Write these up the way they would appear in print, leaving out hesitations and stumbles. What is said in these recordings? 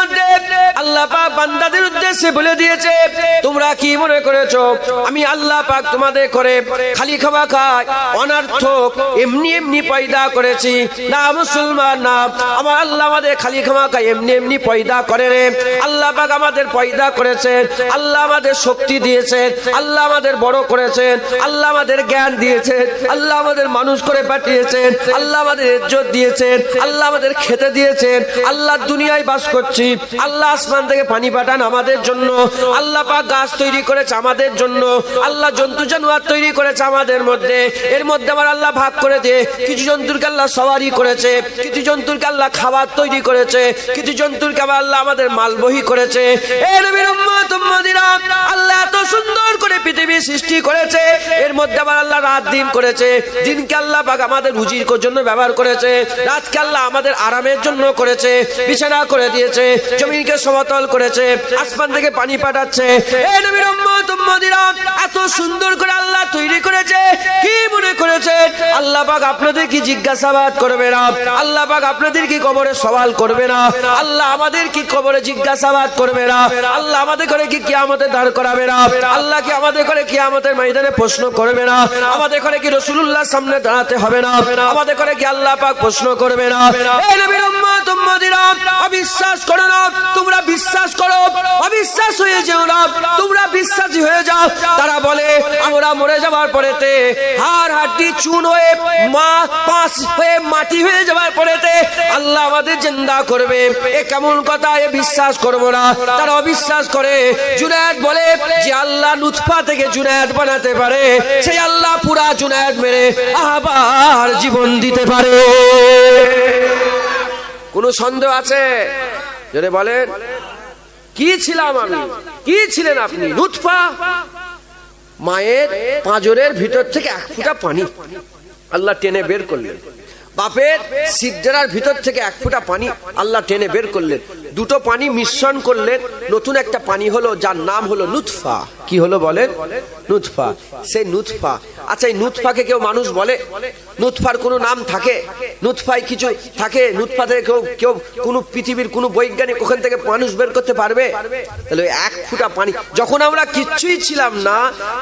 মধ্যে আল্লাহ পাক বান্দাদের উদ্দেশ্যে বলে দিয়েছে, তোমরা কি মনে করেছো আমি আল্লাহ পাক তোমাদের করে খালি খাওয়া খাই অনার্থক এমনি এমনি পয়দা করেছি? না মুসলমান, না, আমার আল্লাহ আমাদের খালি খাওয়া খাই এমনি এমনি পয়দা করে রে। আল্লাহ পাক আমাদের পয়দা করেছেন, আল্লাহ আমাদের শক্তি দিয়েছেন, আল্লাহ আমাদের বড় করেছেন, আল্লাহ আমাদের জ্ঞান দিয়েছেন, আল্লাহ আমাদের মানুষ করে পাঠিয়েছেন, আল্লাহ আমাদের ইজ্জত দিয়েছেন, আল্লাহ আমাদের খেতে দিয়েছেন, আল্লাহ দুনিয়ায় বাস করছি, আল্লাহ আসমান থেকে পানি পাঠান আমাদের জন্য, আল্লাহ পাক গাছ তৈরি করেছে আমাদের জন্য, আল্লাহ জন্তু জানোয়ার তৈরি করেছে আমাদের মধ্যে। এর মধ্যে আমার আল্লাহ ভাগ করে দিয়ে কিছু জন্তুরকে আল্লাহ সওয়ারি করেছে, কিছু জন্তুরকে আল্লাহ খাবার তৈরি করেছে, কিছু জন্তুরকে আল্লাহ আমাদের মালবহী করেছে। এর নবীর উম্মত উম্মতিরা, আল্লাহ এত সুন্দর করে পৃথিবী সৃষ্টি করেছে। এর মধ্যে আবার আল্লাহ রাত দিন করেছে, দিনকে আল্লাহ পাক আমাদের রুজির জন্য ব্যবহার করেছে, রাতকে আল্লাহ আমাদের আরামের জন্য করেছে, বিছানা করে দিয়েছে, জমিনকে সমতল করেছে, আসমান থেকে পানি পাঠাচ্ছে। এই নবীর উম্মত উম্মতিরা, এত সুন্দর করে আল্লাহ তৈরি করেছে, কি মনে করেছে আল্লাহ পাক আপনাদের কি জিজ্ঞাসাবাদ করবে না? আল্লাহ পাক আপনাদের কি কবরে সওয়াল করবে না? আল্লাহ আমাদের কি কবরে জিজ্ঞাসাবাদ করবে না? আল্লাহ আমাদের করে কি কিয়ামতে দাঁড় করাবে না? আল্লাহ কি আমাদের করে কিয়ামতের ময়দানে প্রশ্ন করবে না? আমাদের করে কি রাসূলুল্লাহর সামনে দাঁড়াতে হবে না? আমাদের করে কি আল্লাহ পাক প্রশ্ন করবে না? এই নবীর উম্মত উম্মতিরা, অবিশ্বাস করো না, তোমরা বিশ্বাস করো। অবিশ্বাস হয়ে যেও না, তোমরা বিশ্বাসী হয়ে যাও। তারা বলে আমরা মরে যাওয়ার পরেতে হাড় হাড্ডি চুন হয়ে পাঁচ হয়ে মাটি হয়ে যাওয়ার পরেতে আল্লাহ আমাদের জিন্দা করবে। এ কেমন কথা? এ বিশ্বাস করবো না। তারা অবিশ্বাস করে। জুনায়েদ বলে যে আল্লাহ নুতফা থেকে জুনায়েদ বানাতে পারে, সেই আল্লাহ পুরা জুনায়েদ মেরে আবার জীবন দিতে পারে। কোন সন্দেহ আছে? যদি বলেন কি ছিলাম আমি, কি ছিলেন আপনি? নুতফা, মায়ের পাঁজরের ভিতর থেকে এক ফোঁটা পানি আল্লাহ টেনে বের করলেন। বাপের সিদ্ধার ভিতর থেকে এক ফোঁটা পানি আল্লাহ টেনে বের করলেন। দুটো পানি মিশ্রণ করলেন, নতুন একটা পানি হলো, যার নাম হলো নুতফা। কি হলো বলেন? নুতফা। সেই নুতফা, আচ্ছা এই নুতফাকে কেউ মানুষ বলে? নুতফার কোনো নাম থাকে? নুতফায় কিছু থাকে? নুতফা থেকে কেউ কোনো পৃথিবীর কোনো বৈজ্ঞানিক ওখান থেকে মানুষ বের করতে পারবে? তাহলে এক ফোঁটা পানি, যখন আমরা কিচ্ছুই ছিলাম না,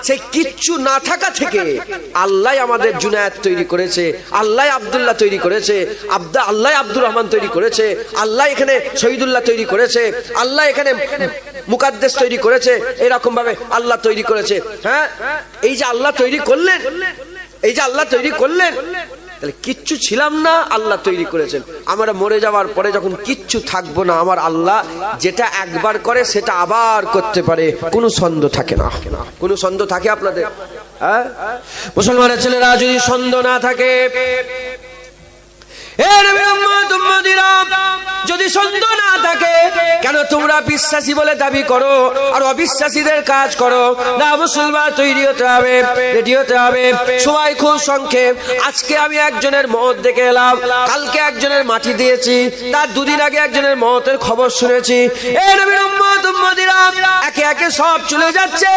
সেই কিচ্ছু না থাকা থেকে আল্লাহ আমাদের জুনায়েদ তৈরি করেছে, আল্লাহ আব্দুল্লাহ তৈরি করেছে, আল্লাহ আব্দুর রহমান তৈরি করেছে, আল্লাহ এখানে শহীদুল্লাহ তৈরি করেছে, আল্লাহ এখানে মুকাদ্দেস তৈরি করেছে। এরকম ভাবে আল্লাহ তৈরি করেছে। হ্যাঁ, এই যে আল্লাহ তৈরি করলেন, এই যে আল্লাহ তৈরি করলেন, তাহলে কিচ্ছু ছিলাম না, আল্লাহ তৈরি করেছেন। আমরা মরে যাওয়ার পরে যখন কিচ্ছু থাকবো না, আমার আল্লাহ যেটা একবার করে সেটা আবার করতে পারে, কোনো সন্দেহ থাকে না। কোনো সন্দেহ থাকে আপনাদের? হ্যাঁ, মুসলমানের ছেলেরা যদি সন্দেহ না থাকে, যদি সন্দেহ না থাকে, কেন তোমরা বিশ্বাসী বলে দাবি করো আর অবিশ্বাসীদের কাজ করো? না, মুসলমান তৈরি হতে হবে, রেডি হতে হবে। সবাই খুব সংক্ষেপ। আজকে আমি একজনের মওত দেখে এলাম, কালকে একজনের মাটি দিয়েছি, তার দুদিন আগে একজনের মওতের খবর শুনেছি। এই নবীর উম্মত উম্মতিরা, একে একে সব চলে যাচ্ছে,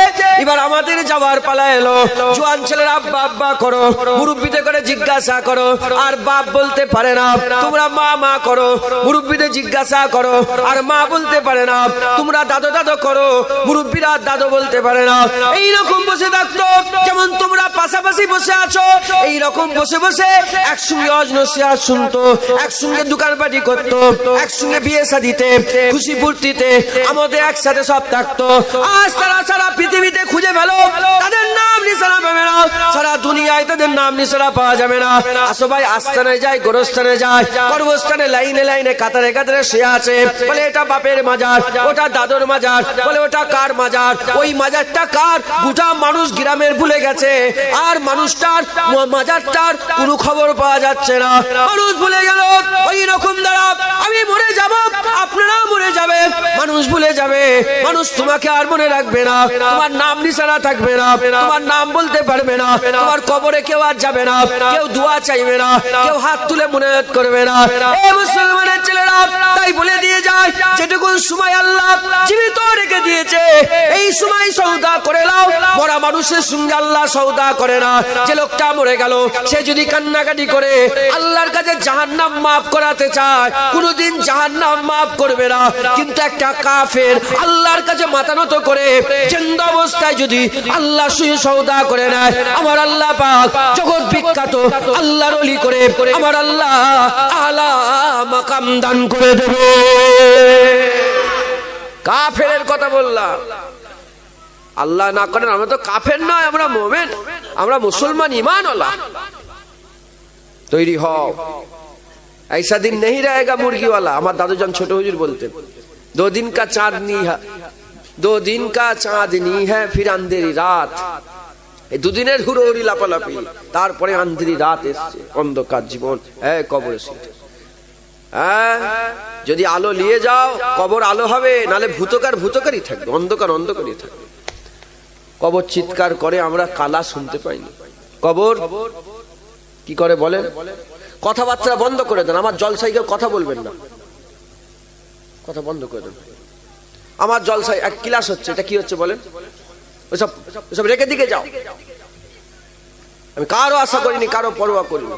এবার আমাদের যাওয়ার পালা এলো। জোয়ান ছেলেরা আব্বা আব্বা করো, মুরব্বিদের করে জিজ্ঞাসা করো, আর বাপ বলতে পারে না, তোমরা মা মা করো, মুরব্বিদের জিজ্ঞাসা করো, আর মা বলতে পারে না। তোমরা দাদু দাদু করো, মুরব্বিরা দাদু বলতে পারে না। এইরকম বসে থাকতো, যেমন তোমরা পাশাপাশি বসে আছো, এইরকম বসে বসে একসঙ্গে অজনসিয়াত শুনতো, একসঙ্গে দোকানপাটি করতো, একসঙ্গে বিয়ে শাদিতে, খুশি ফুর্তিতে আমাদের একসাথে সব থাকতো। আজ তারা সারা পৃথিবীতে খুঁজে ফেলো, তাদের নাম নিশানা পাবে না, সারা দুনিয়ায় তাদের নাম নিশানা পাওয়া যাবে না। আসো ভাই, আস্থানে যাই, গোরস্থানে যায়, কর্মস্থানে লাইনে লাইনে কাতারে কাতারে শুয়ে আছে, বলে এটা বাপের মাজার, ওটা দাদুর মাজার, বলে ওটা কার মাজার, ওই মাজারটা কার, গোটা মানুষ গ্রামের ভুলে গেছে, আর মানুষটার মাজারটার কোনো খবর পাওয়া যাচ্ছে না। মানুষ ভুলে গেল। ওই রকম দ্বারা আমি মরে যাব, আপনারাও মরে যাবে, মানুষ ভুলে যাবে, মানুষ তোমাকে আর মনে রাখবে না, তোমার নাম নিশানা থাকবে না, তোমার নাম বলতে পারবে না, তোমার কবরে কেউ আর যাবে না, কেউ দোয়া চাইবে না, কেউ হাত তুলে মুনাজাত করবে না। এই মুসলমানের ছেলেরা, তাই বলে দিয়ে যায় যেটুকু সময় আল্লাহ জীবিত রেখে দিয়েছে এই সময় সওদা করে নাও। মরা মানুষের সঙ্গে আল্লাহ সওদা করে না। যে লোকটা মরে গেল সে যদি কান্নাকাটি করে আল্লাহর কাছে জাহান্নাম মাফ করাতে চায়, কোনোদিন জাহান্নাম মাফ করবে না। কিন্তু একটা কাফের আল্লাহর কাছে মাথা নত করে জিন্দা অবস্থায় যদি আল্লাহ সঙ্গে সওদা করে নেয়, আমার আল্লাহ পাক জগৎ বিখ্যাত আল্লাহর ওলি করে আমার আল্লাহ আলা মাকাম দান করে দেবে। কাফেরের কথা বললাম, আল্লাহ না করেন আমরা তো কাফের নয়, আমরা মুমিন, আমরা মুসলমান ঈমানওয়ালা। তৈরি হও, ऐसा दिन नहीं रहेगा मुर्गी वाला। আমার দাদুজান ছোট হুজুর বলতেন 2 दिन का चांदनी है, 2 दिन का चांदनी है फिर अंधेरी रात। এই 2 দিনের হুড়োহুড়ি লাপালাপি, তারপরে আন্ধেরি রাত এসছে, অন্ধকার জীবন। কবরে যদি আলো নিয়ে যাও কবর আলো হবে, নালে ভূতকারই থাকবে, অন্ধকারই থাকবে। কবর চিৎকার করে, আমরা কালা শুনতে পাইনি। কবর কি করে বলেন? কথাবার্তা বন্ধ করে দেন। আমার জলসায় কেউ কথা বলবেন না, কথা বন্ধ করে দেন। আমার জলসায় এক ক্লাস হচ্ছে, এটা কি হচ্ছে বলেন? ওসব রেখে দিকে যাও। আমি কারো আশা করিনি, কারো পরোয়া করিনি।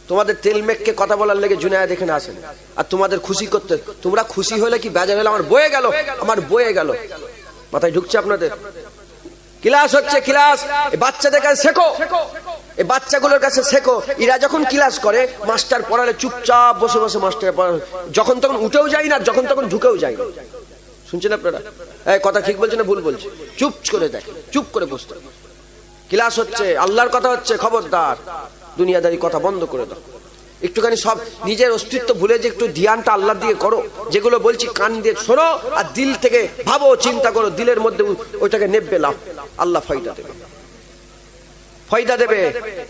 তোমাদের তেল মেঘকে কথা বলার লেগে জুনায়েদ এখানে আসেন, আর তোমাদের খুশি করতে, তোমরা খুশি হলে কি বেজার হলে আমার বয়ে গেল। মাথায় ঢুকছে আপনাদের? ক্লাস হচ্ছে, ক্লাস বাচ্চাদের কাছে শেখো, এই বাচ্চাগুলোর কাছে শেখো। এরা যখন ক্লাস করে মাস্টার পড়ালে চুপচাপ বসে বসে মাস্টার পড়ালে, যখন তখন উঠেও যায় না, যখন তখন ঢুকেও যায় না। শুনছেন আপনারা? কথা ঠিক বলছে না ভুল বলছে? চুপ করে দেখে, চুপ করে বসতে। ক্লাস হচ্ছে, আল্লাহর কথা হচ্ছে, খবরদার দুনিয়াদারি কথা বন্ধ করে দাও। একটুখানি সব নিজের অস্তিত্ব ভুলে যে একটু ধ্যানটা আল্লাহ দিয়ে করো। যেগুলো বলছি কান দিয়ে শোনো, আর দিল থেকে ভাবো, চিন্তা করো, দিলের মধ্যে ওইটাকে নেবে লাও, আল্লাহ ফায়দা দেবে।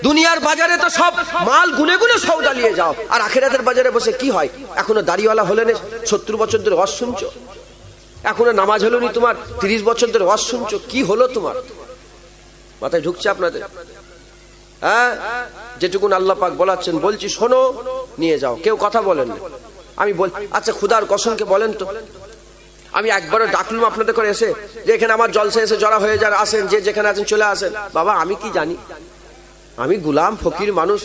দুনিয়ার বাজারে তো সব মাল গুনে গুনে সওদা নিয়ে যাও, আর আখিরাতের বাজারে বসে কি হয়? এখনো দাড়িওয়ালা হলে 70 বছর ধরে ওয়াজ শুনছো, এখনো নামাজ হলো নি তোমার, 30 বছর ধরে ওয়াজ শুনছো, কি হলো তোমার? মাথায় ঢুকছে আপনাদের? যেটুকুন আল্লাহ পাক বলাচ্ছেন বলছি শোনো, নিয়ে যাও। কেউ কথা বলেন না। আমি বল, আচ্ছা খুদার কসমকে বলেন তো, আমি একবারও ডাকলুম আপনাদের করে এসে যে এখানে আমার জলসা এসে জড়া হয়ে যান, আসেন, যে যেখানে আছেন চলে আসেন। বাবা আমি কি জানি? আমি গুলাম ফকির মানুষ,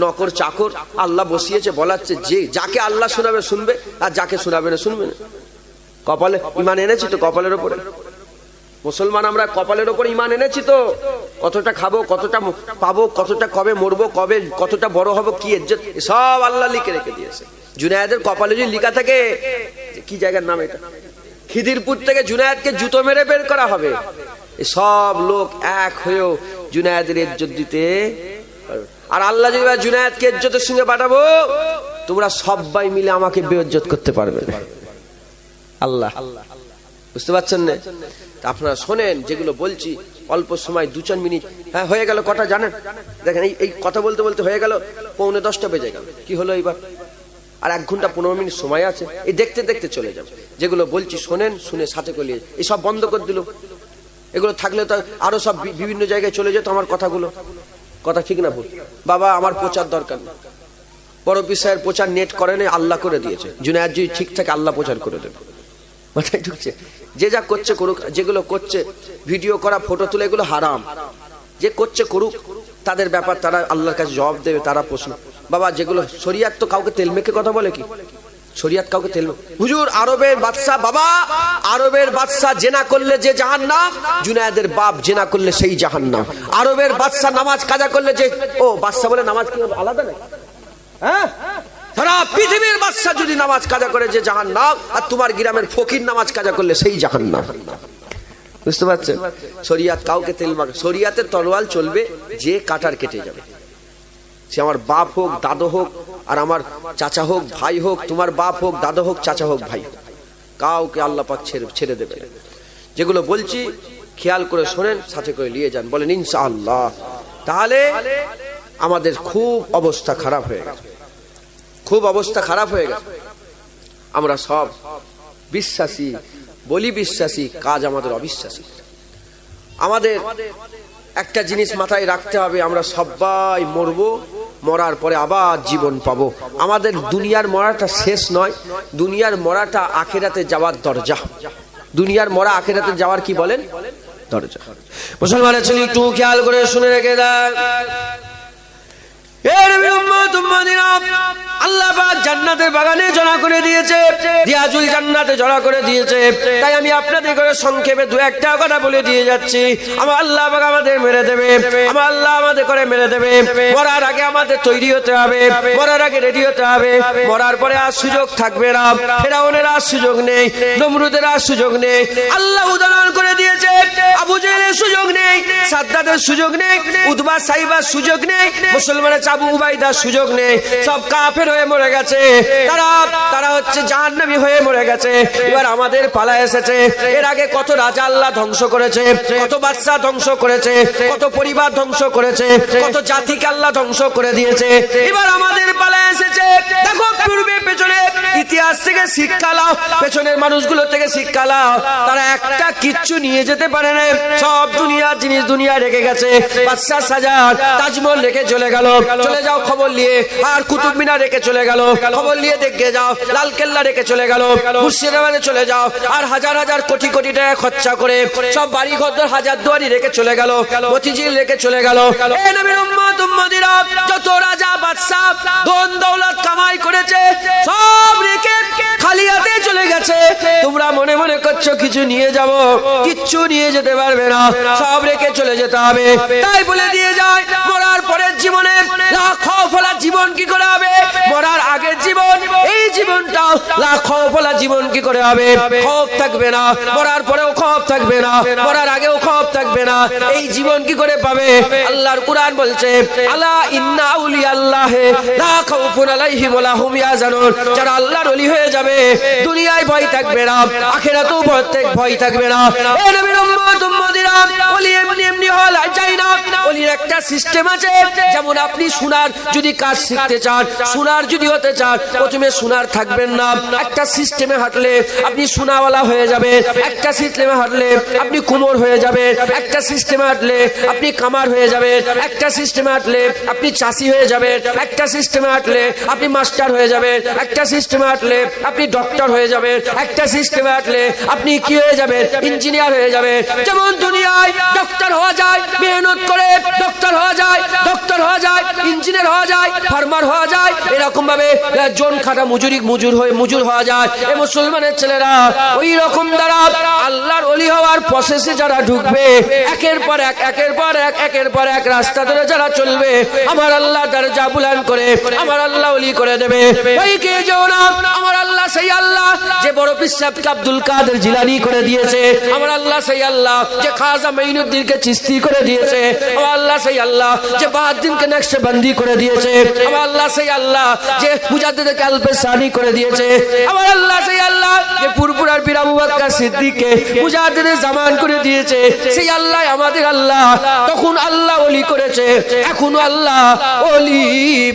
নকর চাকর। আল্লাহ বসিয়েছে, বলাচ্ছে, যে যাকে আল্লাহ শোনাবে শুনবে, আর যাকে শোনাবে না শুনবে না। কপালে ইমান এনেছি তো, কপালের ওপরে মুসলমান আমরা কপালের ওপর ইমান এনেছি তো। কতটা খাবো, কতটা পাবো, কতটা কবে মরবো, কবে কতটা বড় হবো, কি ইজ্জত, সব আল্লাহ লিখে রেখে দিয়েছে। জুনায়েদের কপালে যদি লিখা থাকে, কি জায়গার নাম এটা, খিদিরপুর থেকে জুনায়েদকে জুতো মেরে বের করা হবে। সব লোক এক হয়েও জুনায়েদের ইজ্জত দিতে, আর আল্লাহ যদি জুনায়েদকে ইজ্জতের সঙ্গে পাঠাবো, তোমরা সবাই মিলে আমাকে বেইজ্জত করতে পারবে আল্লাহ। বুঝতে পারছেন না? আপনারা শোনেন, যেগুলো বলছি অল্প সময় 2-4 মিনিট হয়ে গেল। কটা জানেন? দেখেন এই কথা বলতে বলতে হয়ে গেল 9:45 বেজে গেল। কি হলো এইবার? আর 1 ঘন্টা 15 মিনিট সময় আছে, এই দেখতে দেখতে চলে যাবে। যেগুলো বলছি শোনেন, শুনে সাথে করে এই সব বন্ধ করে দিল। এগুলো থাকলে তো আরো সব বিভিন্ন জায়গায় চলে যেত আমার কথাগুলো। কথা ঠিক না ভুল? বাবা আমার প্রচার দরকার না, বড় বিষয়ের প্রচার নেট করে নেই, আল্লাহ করে দিয়েছে। জুনায়েদ যদি ঠিক থাকে আল্লাহ প্রচার করে দেবে। মাথায় ঢুকছে? যে যা করছে করুক, যেগুলো করছে ভিডিও করা, ফটো তুলে, এগুলো হারাম। যে করছে করুক, তাদের ব্যাপার, তারা আল্লাহর কাছে জবাব দেবে, তারা প্রশ্ন। বাবা যেগুলো শরিয়াত তো কাউকে তেল মেখে কথা বলে কি? শরিয়াত কাউকে তেল, হুজুর আরবের বাদশা, বাবা আরবের বাদশা জেনা করলে যে জাহান্নাম, জুনায়েদের বাপ জেনা করলে সেই জাহান্নাম। আরবের বাদশা নামাজ কাজা করলে যে, ও বাদশা বলে নামাজ কি আলাদা নাকি? সারা পৃথিবীর বাদশা যদি নামাজ কাজা করে যে জাহান্নাম, আর তোমার গ্রামের ফকির নামাজ কাজা করলে সেই জাহান্নাম। বুঝতে পারছেন? শরিয়াত কাউকে তেল মাখে, শরিয়াতের তরোয়াল চলবে, যে কাটার কেটে যাবে। সে আমার বাপ হোক, দাদু হোক, আর আমার চাচা হোক, ভাই হোক, তোমার বাপ হোক, দাদু হোক, চাচা হোক, ভাই হোক, কাউকে আল্লাহ পাক ছেড়ে দেবে। যেগুলো বলছি খেয়াল করে শোনেন, সাথে করে নিয়ে যান, বলেন ইনশাআল্লাহ। তাহলে আমাদের খুব অবস্থা খারাপ হয়ে গেছে, খুব অবস্থা খারাপ হয়ে গেছে। আমরা সব বিশ্বাসী, বলি বিশ্বাসী, কাজ আমাদের অবিশ্বাসী। আমাদের একটা জিনিস মাথায় রাখতে হবে, আমরা সবাই মরবো, মরার পরে আবার জীবন পাবো। আমাদের দুনিয়ার মরাটা শেষ নয়, দুনিয়ার মরাটা আখিরাতে যাওয়ার দরজা। দুনিয়ার মরা আখিরাতে যাওয়ার কি বলেন? দরজা। মুসলমানের ছেলে একটু খেয়াল করে শুনে রেখে দেন, আল্লাহ পাক জান্নাতের বাগানে জড়া করে দিয়েছে, রিয়াজুল জান্নাতে জড়া করে দিয়েছে। তাই আমি আপনাদের করে সংক্ষেপে দু একটা কথা বলে দিয়ে যাচ্ছি। আমার আল্লাহ পাক আমাদের মেরে দেবে, আমার আল্লাহ আমাদের করে মেরে দেবে। মরার আগে আমাদের তৈরি হতে হবে, মরার আগে রেডি হতে হবে। মরার পরে আর সুযোগ থাকবে না, ফেরাউনের আর সুযোগ নেই, নমরুদের আর সুযোগ নেই। আল্লাহ উদাহরণ করে দিয়েছে, আবু জেহেলের সুযোগ নেই, সাদ্দাতের সুযোগ নেই, উতবা সাইবার সুযোগ নেই, মুসলমানের আবু উবাইদার সুযোগ নেই। সব কাফের হয়ে মরে গেছে, তারা হচ্ছে জাহান্নামী হয়ে মরে গেছে। এবার আমাদের পালা এসেছে। এর আগে কত রাজা আল্লাহ ধ্বংস করেছে, কত বাদশা ধ্বংস করেছে, কত পরিবার ধ্বংস করেছে, কত জাতিকে আল্লাহ ধ্বংস করে দিয়েছে। এবার আমাদের পালা এসেছে। দেখো পূর্বে পেছনে ইতিহাস থেকে শিক্ষা লাও, পেছনের মানুষগুলো থেকে শিক্ষা লাও। তারা একটা কিচ্ছু নিয়ে যেতে পারে না, সব দুনিয়ার জিনিস দুনিয়া রেখে গেছে। বাদশা সাজার তাজমহল রেখে চলে গেল, চলে যাও খবর নিয়ে। আর কুতুব মিনার রেখে চলে গেল, খবর নিয়ে দেখে যাও। লাল কেল্লা রেখে চলে গেল, মুর্শিদাবাদে চলে যাও। আর হাজার হাজার কোটি কোটি টাকা খরচা করে সব বাড়ি ঘর হাজার দুয়ারি রেখে চলে গেল, মতিঝিল রেখে চলে গেল। এ নবীর উম্মত উম্মতিরা, যত রাজা বাদশা ধন দৌলত কামাই করেছে সব রেখে খালি হাতে চলে গেছে। তোমরা মনে মনে করছো কিছু নিয়ে যাব, কিচ্ছু নিয়ে যেতে পারবে না, সব রেখে চলে যেতে হবে। তাই বলে দিয়ে যায়, মরার পরের জীবনে লাখফলা জীবন কি করে হবে? মরার আগের জীবন, এই জীবনটা লাখফলা জীবন কি করে হবে? খৌফ থাকবে না, মরার পরেও খৌফ থাকবে না, মরার আগেও খৌফ থাকবে না। এই জীবন কি করে পাবে? আল্লাহর কুরআন বলছে, আলা ইন্না আউলিয়া আল্লাহ লা খাউফুন আলাইহিম ওয়া লা হুম ইয়াহজানুন। যারা আল্লাহর ওলি হয়ে যাবে, দুনিয়ায় ভয় থাকবে না, আখিরাতেও ভয় থাকবে না। এ নবীর উম্মত উম্মতিরা, ওলি এমনি এমনি হওয়া যায় না। ওলির একটা সিস্টেম আছে। যেমন আপনি সোনার যদি কাজ শিখতে চান, সোনার যদি হতে চান, প্রথমে সোনার থাকবেন না। একটা সিস্টেমে হাঁটলে আপনি সোনাওয়ালা হয়ে যাবেন, একটা সিস্টেমে হাঁটলে আপনি কুমোর হয়ে যাবেন, একটা সিস্টেমে হাঁটলে আপনি কামার হয়ে যাবেন, একটা সিস্টেমে হাঁটলে আপনি চাষি হয়ে যাবেন, একটা সিস্টেমে হাঁটলে আপনি মাস্টার হয়ে যাবেন, একটা সিস্টেমে হাঁটলে আপনি ডক্টর হয়ে যাবেন, একটা সিস্টেমে হাঁটলে আপনি কি হয়ে যাবেন? ইঞ্জিনিয়ার হয়ে যাবেন। যেমন দুনিয়ায় ডক্টর হওয়া যায়, মেহনত করে ডক্টর হওয়া যায়, ডক্টর হওয়া যায়, ইঞ্জিনিয়ার হওয়া যায়, ফার্মার হওয়া যায়, এরকম ভাবে জন খাটা মজুর হওয়া যায়। এই মুসলমানের ছেলেরা ওই রকম দ্বারা আল্লাহর ওলি হওয়ার প্রসেসে যারা ঢুকবে, একের পর এক রাস্তা ধরে যারা চলবে, আমার আল্লাহ দরজা বুলন্দ করে আমার আল্লাহ ওলি করে দেবে। ওই কে যেও না, আমার আল্লাহ সেই আল্লাহ যে বড় পীর সাহেবকে আব্দুল কাদের জিলানী করে দিয়েছে, আমার আল্লাহ সেই আল্লাহ যে খাজা মাইনুদ্দিনকে চিশতি করে দিয়েছে, আমার আল্লাহ সেই আল্লাহ যে বাহাউদ্দিনকে নকশবন্দি করে দিয়েছে, আমার আল্লাহ সেই আল্লাহ যে মুজাদ্দিদ কালবে সানি করে দিয়েছে, আমার আল্লাহ সেই আল্লাহ যে পুরপুরার পীর আবু বকর সিদ্দিককে মুজাদ্দিদ জামান করে দিয়েছে। সেই আল্লাহ আমাদের আল্লাহ। তখন আল্লাহ ওলি করেছে, এখন আল্লাহ ওলি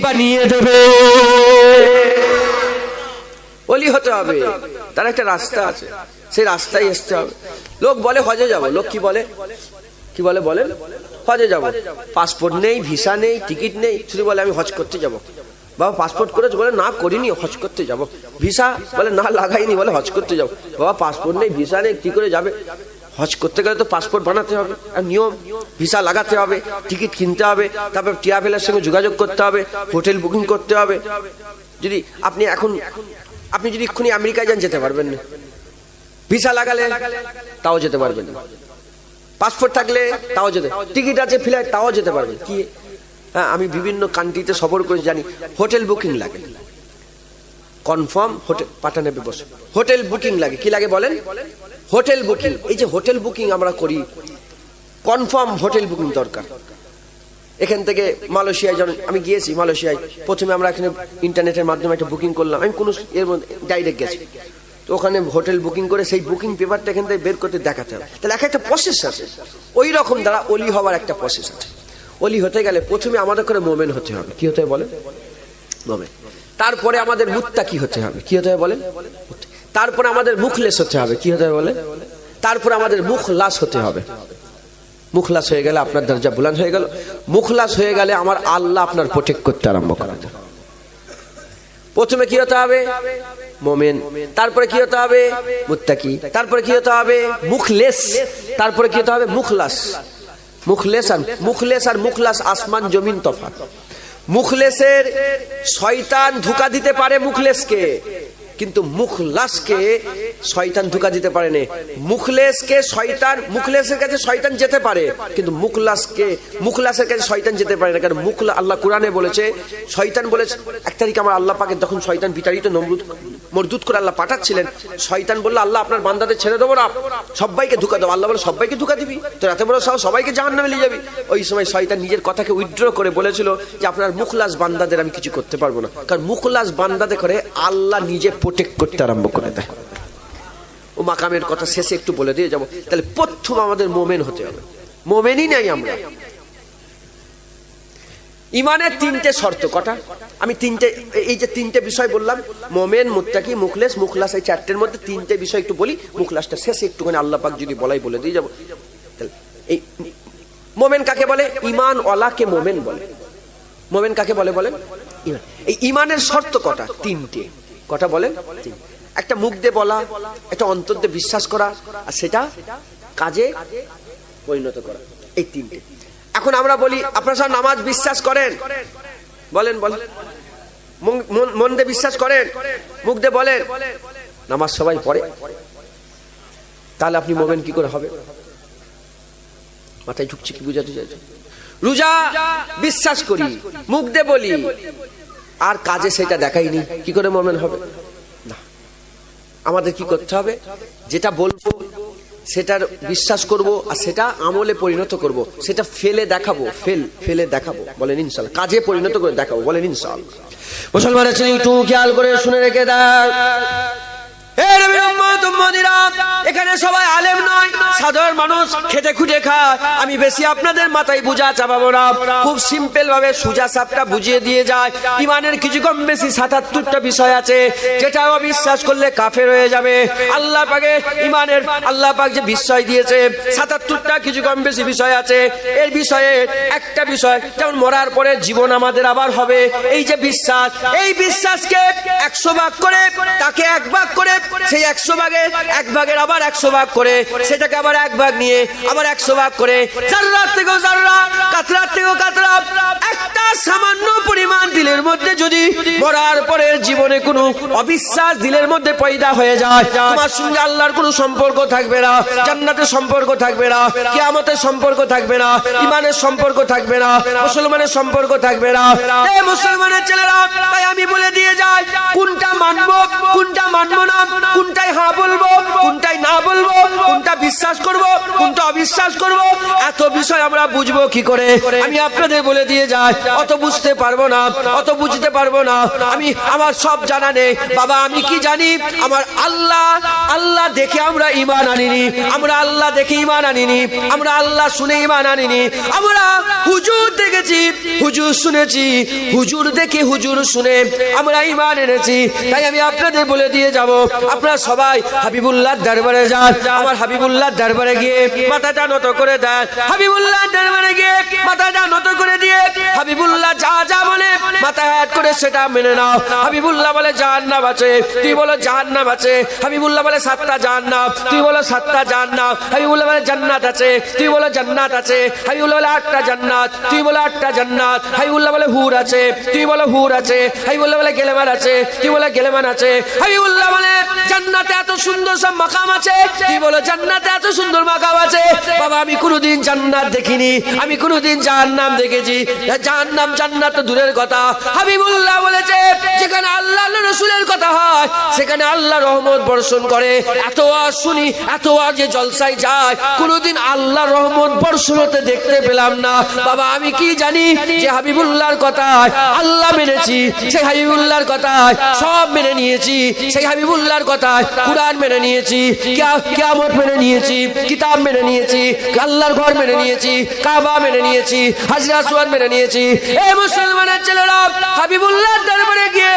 বানিয়ে দেবে। ওলি হতে হবে, তার একটা রাস্তা আছে, সেই রাস্তায় আসতে হবে। লোক বলে হজে যাব, লোক কি বলে বলেন হজে যাব, পাসপোর্ট নেই, ভিসা নেই, টিকিট নেই, শুধু বলে আমি হজ করতে যাব। বাবা পাসপোর্ট করেছে, বলে না করিনি, হজ করতে যাব। ভিসা বলে না লাগাইনি, বলে হজ করতে যাব। বাবা পাসপোর্ট নেই, ভিসা নেই, কি করে যাবে? হজ করতে গেলে তো পাসপোর্ট বানাতে হবে, আর নিয়ম, ভিসা লাগাতে হবে, টিকিট কিনতে হবে, তারপর ট্রাভেলের সঙ্গে যোগাযোগ করতে হবে, হোটেল বুকিং করতে হবে। যদি আপনি যদি এক্ষুনি আমেরিকায় যান, যেতে পারবেন না। ভিসা লাগালে তাও যেতে পারবেন না, পাসপোর্ট থাকলে তাও যেতে, টিকিট আছে ফ্লাইট, তাও যেতে পারবেন। কি হ্যাঁ, আমি বিভিন্ন কান্ট্রিতে সফর করে জানি, হোটেল বুকিং লাগে, কনফার্ম হোটেল পাঠানো ব্যবস্থা, হোটেল বুকিং লাগে। কি লাগে বলেন? Hotel booking. এই যে হোটেল বুকিং আমরা করি, কনফার্ম হোটেল বুকিং দরকার। এখান থেকে মালয়েশিয়ায় যখন আমি গিয়েছি, মালয়েশিয়ায় প্রথমে আমরা এখানে ইন্টারনেটের মাধ্যমে একটা বুকিং করলাম, আমি কোনো এর মধ্যে ডাইরেক্ট গেছি, তো ওখানে হোটেল বুকিং করে সেই বুকিং পেপারটা এখান থেকে বের করতে দেখাতে হবে। তাহলে একটা প্রসেস আছে, ওই রকম দ্বারা ওলি হওয়ার একটা প্রসেস আছে। ওলি হতে গেলে প্রথমে আমাদের করে মোমেন হতে হবে। কি হতে হবে বলেন? মোমেন। তারপরে আমাদের মুত্তাকি হতে হবে। কি হতে হবে বলেন? তারপরে আমাদের মুখলেস হতে হবে। কি হতে হবে বলেন? তারপরে আমাদের মুখলাস হতে হবে। মুখলাস হয়ে গেলে আপনার দরজা বুলন্দ হয়ে গেল। মুখলাস হয়ে গেলে আমার আল্লাহ আপনার প্রোটেক্ট করতে আরম্ভ করে দেন। প্রথমে কি হতে হবে? মোমেন। তারপরে কি হতে হবে? মুত্তাকি। তারপরে কি হতে হবে? মুখলেস। তারপরে কি হতে হবে? মুখলাস। মুখলেস আর মুখলাস আসমান জমিন তফাৎ। মুখলেসের শয়তান ধোঁকা দিতে পারে মুখলেসকে, কিন্তু মুখলাসকে শয়তান ধোঁকা দিতে পারে না। মুখলেসের কাছে শয়তান যেতে পারে, কিন্তু মুখলাসের কাছে শয়তান যেতে পারে না। কারণ আল্লাহ কোরআনে বলেছে, শয়তান বলেছে, এক তারিখে আমার আল্লাহ পাকে তখন শয়তান বিতাড়িত মরদুদ করে আল্লাহ পাঠাচ্ছিলেন। শয়তান বললো, আল্লাহ আপনার বান্দাদের ছেড়ে দেবো না, সবাইকে ধোঁকা দেবো। আল্লাহ বলে, সবাইকে ধোঁকা দিবি? তো এত বড় সাহস, সবাইকে জাহান্নামে নিয়ে যাবি? ওই সময় শয়তান নিজের কথাকে উইথড্র করে বলেছিল যে আপনার মুখলাস বান্দাদের আমি কিছু করতে পারবো না। কারণ মুখলাস বান্দাদের করে আল্লাহ নিজে প্রোটেক্ট করতে আরম্ভ করে দেয়। ও মাকামের কথা শেষে একটু বলে দিয়ে যাবো। তাহলে প্রথম আমাদের মোমেন হতে হবে। মোমেনই নাই আমরা। ইমানের তিনটে শর্ত কটা? আমি এই যে তিনটে বিষয় বললাম, মোমেন, মুত্তাকি, মুখলেস। মুখলাস, এই চারটের মধ্যে তিনটে বিষয় একটু বলি। মুখলাসটা শেষে একটুখানি আল্লাহ পাক যদি বলে দিয়ে যাবো। এই মোমেন কাকে বলে? ঈমান ওয়ালাকে মোমেন বলে। মোমেন কাকে বলে বলেন? এই ঈমানের শর্ত কটা? তিনটে। কটা বলেন? একটা মুখ দিয়ে বলা, একটা অন্তর দিয়ে বিশ্বাস করা, আর সেটা কাজে পরিণত করা। এই তিনটে। এখন আমরা বলি, আপনারা সব নামাজ বিশ্বাস করেন? বলেন বলেন। মন দিয়ে বিশ্বাস করেন, মুখ দিয়ে বলেন। নামাজ সবাই পড়ে, তাহলে আপনি মোমেন কি করে হবে? মাথায় ঢুকছে কি? বুঝাতে চাইছে? রোজা বিশ্বাস করি, মুখ দিয়ে বলি, আর কাজে সেটা দেখাইনি, কি করে মোমেন হবে? না, আমাদের কি করতে হবে? যেটা বলবো সেটার বিশ্বাস করব, আর সেটা আমলে পরিণত করব, সেটা ফেলে দেখাবো। বলেন ইনশাআল্লাহ। কাজে পরিণত করে দেখাবো। বলেন ইনশাআল্লাহ। মুসলমানের ছেলে একটু খেয়াল করে শুনে রেখে দেয়, এখানে সবাই আলেম নয়, সাধারণ মানুষ খেটে খুঁটে খায়। আমি বেশি আপনাদের মাথায় বুঝা চাপাবো না, খুব সিম্পল ভাবে সুজা সাপটা বুঝিয়ে দিয়ে যায়। ইমানের কিছু কম বেশি ৭৭টা বিষয় আছে, যেটা অবিশ্বাস করলে কাফের হয়ে যাবে। আল্লাহ পাকে ইমানের আল্লাহ পাক যে বিষয় দিয়েছে ৭৭টা কিছু কম বেশি বিষয় আছে। এর বিষয়ে একটা বিষয়, যেমন মরার পরে জীবন আমাদের আবার হবে, এই যে বিশ্বাস, এই বিশ্বাসকে ১০০ ভাগ করে, তাকে ১ ভাগ করে, সেই ১০০ ভাগের ১ ভাগের আবার ১০০ ভাগ করে, সেটাকে আবার ১ ভাগ নিয়ে আবার ১০০ ভাগ করে, জাররাত থেকেও জাররা, কাতরাত থেকেও কাতরা, একটা সামান্য পরিমাণ দিলের মধ্যে যদি মরার পরের জীবনে কোনো অবিশ্বাস দিলের মধ্যে পয়দা হয়ে যায়, তোমার সঙ্গে আল্লাহর কোনো সম্পর্ক থাকবে না, জান্নাতের সম্পর্ক থাকবে না, কিয়ামতের সম্পর্ক থাকবে না, ইমানের সম্পর্ক থাকবে না, মুসলমানের সম্পর্ক থাকবে না। এই মুসলমানের ছেলেরা, তাই আমি বলে দিয়ে যাই, কোনটা মানবো, কোনটা মানবো না, কোনটাই হ্যাঁ বলবো, কোনটাই না বলবো, কোনটা বিশ্বাস করব, কোনটা অবিশ্বাস করব, এত বিষয় আমরা বুঝবো কি করে? আমি আপনাদের বলে দিয়ে যাই, অত বুঝতে পারবো না, অত বুঝতে পারবো না। আমার সব জানা নেই বাবা। আমি কি জানি? আমার আল্লাহ দেখে আমরা ঈমান আনিনি, আমরা আল্লাহ দেখে ঈমান আনিনি, আমরা আল্লাহ শুনে ঈমান আনিনি, আমরা হুজুর দেখেছি, হুজুর শুনেছি, হুজুর দেখে হুজুর শুনে আমরা ঈমান এনেছি। তাই আমি আপনাদের বলে দিয়ে যাব, আপনারা সবাই হাবিবুল্লাহর দরবারে যান। আমার হাবিবুল্লাহর দরবারে গিয়ে মাথাটা নত করে দেন। হাবিবুল্লাহর দরবারে গিয়ে মাথাটা নত করে দিয়ে হাবিবুল্লাহ যা যা বলে মাথা হাত করে সেটা মেনে নাও। হাবিবুল্লাহ বলে জাহান্নাম আছে, তুই বলো জাহান্নাম আছে। হাবিবুল্লাহ বলে 7টা জাহান্নাম, তুই বলো 7টা জাহান্নাম। হাবিবুল্লাহ বলে জান্নাত আছে, তুই বলো জান্নাত আছে। হাবিবুল্লাহ বলে 8টা জান্নাত, তুই বলো 8টা জান্নাত। হাবিবুল্লাহ বলে হুর আছে, তুই বলো হুর আছে। হাবিবুল্লাহ বলে গেলেমান আছে, তুই বলে গেলেমান আছে। হাবিবুল্লাহ বলে জান্নাতে এত সুন্দর সব মাকাম আছে, তুই বলো জান্নাতে এত সুন্দর মাকাম আছে। বাবা, আমি কোনোদিন জান্নাত দেখিনি, আমি কোনোদিন জাহান্নাম দেখেছি? জাহান্নাম জান্নাত তো দূরের কথা। হাবিবুল্লাহ বলেছে, যেখানে আল্লাহ রাসূলের কথা হয় সেখানে আল্লাহ রহমত বর্ষণ করে। এত আওয়াজ শুনি, এত আওয়াজ যে জলসায় যায়, কোনোদিন আল্লাহ রহমত বর্ষণ হতে দেখতে পেলাম না। বাবা, আমি কি জানি যে হাবিবুল্লাহর কথায় আল্লাহ মেনেছি, সেই হাবিবুল্লাহর কথায় সব মেনে নিয়েছি, সেই হাবিবুল্লাহর কথায় কুরআন মেনে নিয়েছি, কিয়ামত মেনে নিয়েছি, কিতাব মেনে নিয়েছি, আল্লাহর ঘর মেনে নিয়েছি, কাবা মেনে নিয়েছি, হাজরে আসওয়াদ মেনে নিয়েছি। এই মুসলমানের ছেলেরা হাবিবুল্লাহর দরবারে গিয়ে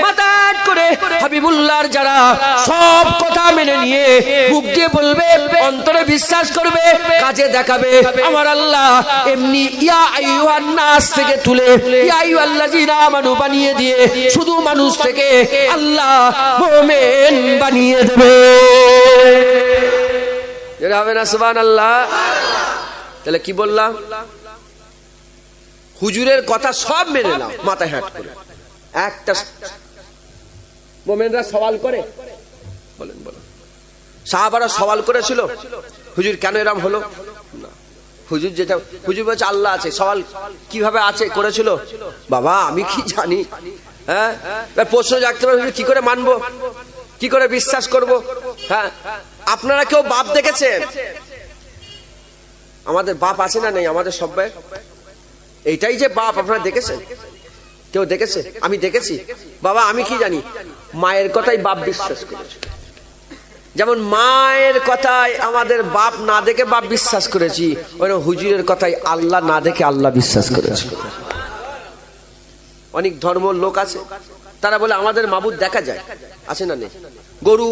মাথা হাত করে হাবিবুল্লাহর যারা সব কথা মেনে নিয়ে মুখ দিয়ে বলবে, অন্তরে বিশ্বাস করবে, কাজে দেখাবে, আমার আল্লাহ এমনি ইয়া আইয়ুহান নাস থেকে তুলে ইয়া আইয়ুহাল্লাযীনা আমানু বানিয়ে দিয়ে শুধু মানুষ থেকে আল্লাহ মুমিন বানিয়ে দেবে। এর হবে না সুবহানাল্লাহ? তাহলে কি বললাম? হুজুরের কথা সব মেনে নাও মাথায় হাত করে। একটা মুমিনরা সওয়াল করে, বলেন বলেন, সাহাবারা সওয়াল করেছিল হুজুর কেন এরকম হলো না? হুজুর যেটা হুজুর বলছে আল্লাহ আছে, সওয়াল কিভাবে আছে করেছিল? বাবা আমি কি জানি, হ্যাঁ প্রশ্ন জাগতে পারে, কি করে মানবো, কি করে বিশ্বাস করব? হ্যাঁ আপনারা কেউ বাপ দেখেছেন? আমাদের বাপ আছে না নেই? আমাদের সবাই এইটাই যে বাপ, আপনারা দেখেছেন? কেউ দেখেছে? আমি দেখেছি। বাবা আমি কি জানি, মায়ের কথাই বাপ বিশ্বাস করেছে। যেমন মায়ের কথায় আমাদের বাপ না দেখে বাপ বিশ্বাস করেছি, ওইরকম হুজুরের কথাই আল্লাহ না দেখে আল্লাহ বিশ্বাস করেছে। অনেক ধর্মের লোক আছে, তারা বলে আমাদের মাবুদ দেখা যায়, আছে না নেই? গরু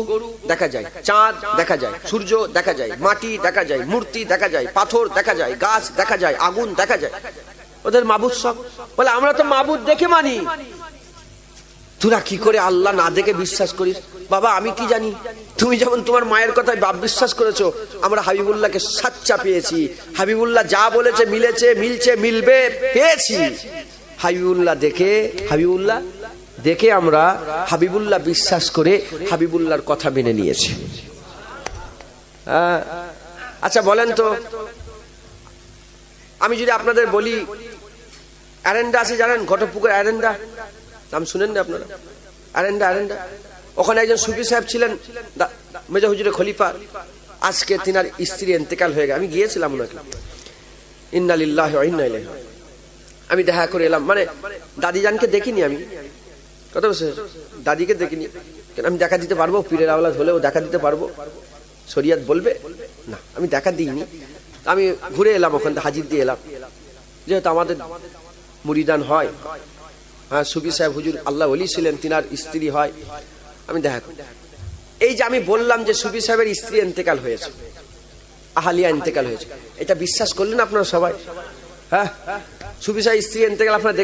দেখা যায়, চাঁদ দেখা যায়, সূর্য দেখা যায়, মাটি দেখা যায়, মূর্তি দেখা যায়, পাথর দেখা যায়, গাছ দেখা যায়, আগুন দেখা যায়, ওদের মাবুদ সব। বলে আমরা তো মাবুদ দেখে মানি, তোরা কি করে আল্লাহ না দেখে বিশ্বাস করিস? বাবা আমি কি জানি, তুমি যেমন তোমার মায়ের কথায় বাপ বিশ্বাস করেছো, আমরা হাবিবুল্লাহকে সাচ্চা পেয়েছি, হাবিবুল্লাহ যা বলেছে মিলেছে, মিলছে, মিলবে, পেয়েছি। হাবিবুল্লাহ দেখে আমরা হাবিবুল্লাহ বিশ্বাস করে হাবিবুল্লাহর কথা মেনে নিয়েছি। আচ্ছা বলেন তো, আমি যদি আপনাদের বলি অ্যারেন্ডা আছে, জানেন? ঘটকপুকুর অ্যারেন্ডা নাম শুনেন না আপনারা? অ্যারেন্ডা ওখানে একজন সুফি সাহেব ছিলেন, মেজা হুজুরের খলিফা। আজকে তিনার স্ত্রী ইন্তেকাল হয়ে গেছে, আমি গিয়েছিলাম ওনাকে, ইন্না লিল্লাহি ওয়া ইন্না ইলাইহি। আমি দেখা করে এলাম, মানে দাদিজানকে দেখিনি আমি, কত বছর দাদিকে দেখিনি, কেন আমি দেখা দিতে পারবো? পীরের আওলাদ হলেও দেখা দিতে পারবো? শরিয়ত বলবে না, আমি দেখা দিইনি। আমি ঘুরে এলাম, ওখান থেকে হাজির দিয়ে এলাম, যেহেতু আমাদের মুরিদান হয়। হ্যাঁ সুফি সাহেব হুজুর আল্লাহ ওলি ছিলেন, তিনার স্ত্রী হয়, আমি দেখা করি। এই যে আমি বললাম যে সুফি সাহেবের স্ত্রী ইন্তেকাল হয়েছে, আহালিয়া ইন্তেকাল হয়েছে, এটা বিশ্বাস করলেন আপনারা সবাই? হ্যাঁ সুফি সাহেব স্ত্রী ইন্তেকাল আপনারা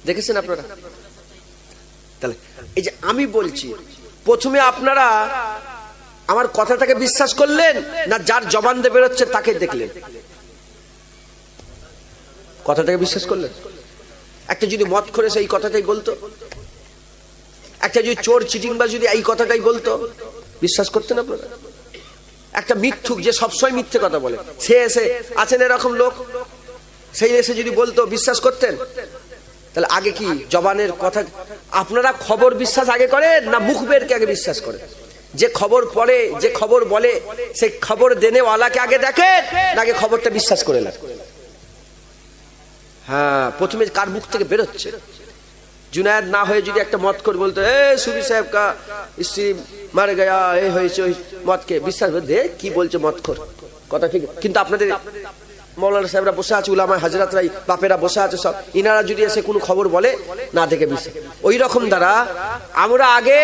দেখেছেন আপনারা? তাহলে এই যে আমি বলছি, প্রথমে আপনারা আমার কথাটাকে বিশ্বাস করলেন না যার জবান দিয়ে বেরোচ্ছে তাকে দেখলেন? কথাটাকে বিশ্বাস করলেন? একটা যদি মদ খোরেছে এই কথাটাই বলতো, একটা যদি চোর চিটিংবাজ যদি এই কথাটাই বলতো, বিশ্বাস করতেন আপনারা? একটা মিথ্যুক যে সবসময় মিথ্যে কথা বলে, সে এসে আছেন এরকম লোক, সেই এসে যদি বলতো, বিশ্বাস করতেন? তাহলে আগে কি জবানের কথা? আপনারা খবর বিশ্বাস আগে করেন না মুখ বেরকে আগে বিশ্বাস করেন? যে খবর পড়ে, যে খবর বলে, সেই খবর দেনেওয়ালাকে আগে দেখেন না আগে খবরটা বিশ্বাস করে নেন? হ্যাঁ প্রথমে কার মুখ থেকে বেরোচ্ছে? জুনায়েদ না হয়ে যদি একটা মদ করে বলতো, এ সুফি সাহেব কা স্ত্রী মার গয়া, এ হয়েছে, ওই মদকে বিশ্বাস দে, কি বলছে মদখোর, কথা ঠিক। কিন্তু আপনাদের মৌলানা সাহেবরা বসে আছে, উলামায়ে হাজরাতরাই বাপেরা বসে আছে সব, ইনারা যদি এসে কোনো খবর বলে না দেখে বিশ্বাস, ওই রকম দ্বারা আমরা আগে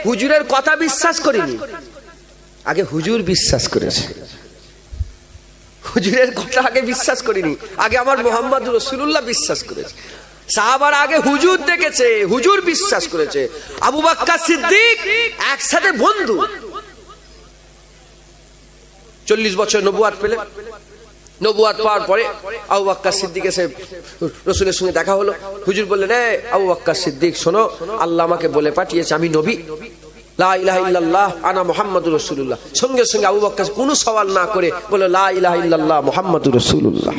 হুজুরের কথা বিশ্বাস করিনি, আগে হুজুর বিশ্বাস করেছে। হুজুরের কথা আগে বিশ্বাস করিনি, আগে আমার মুহাম্মদুর রাসূলুল্লাহ বিশ্বাস করেছে। সাহাবারা আগে হুজুর দেখেছে, হুজুর বিশ্বাস করেছে। আবু বকর সিদ্দিক একসাথে বন্ধু, 40 বছর নবুয়াত পেলেন। নবুয়াত পাওয়ার পরে আবু বকর সিদ্দিক এসে রাসূলের সঙ্গে দেখা হলো। হুজুর বললেন, এ আবু বকর সিদ্দিক শোনো, আল্লাহ আমাকে বলে পাঠিয়েছে আমি নবী, লা ইলাহা ইল্লাল্লাহ আনা মুহাম্মাদুর রাসূলুল্লাহ। সঙ্গে সঙ্গে আবু বকর কোনো সওয়াল না করে বলে, লা ইলাহা ইল্লাল্লাহ মুহাম্মাদুর রাসূলুল্লাহ।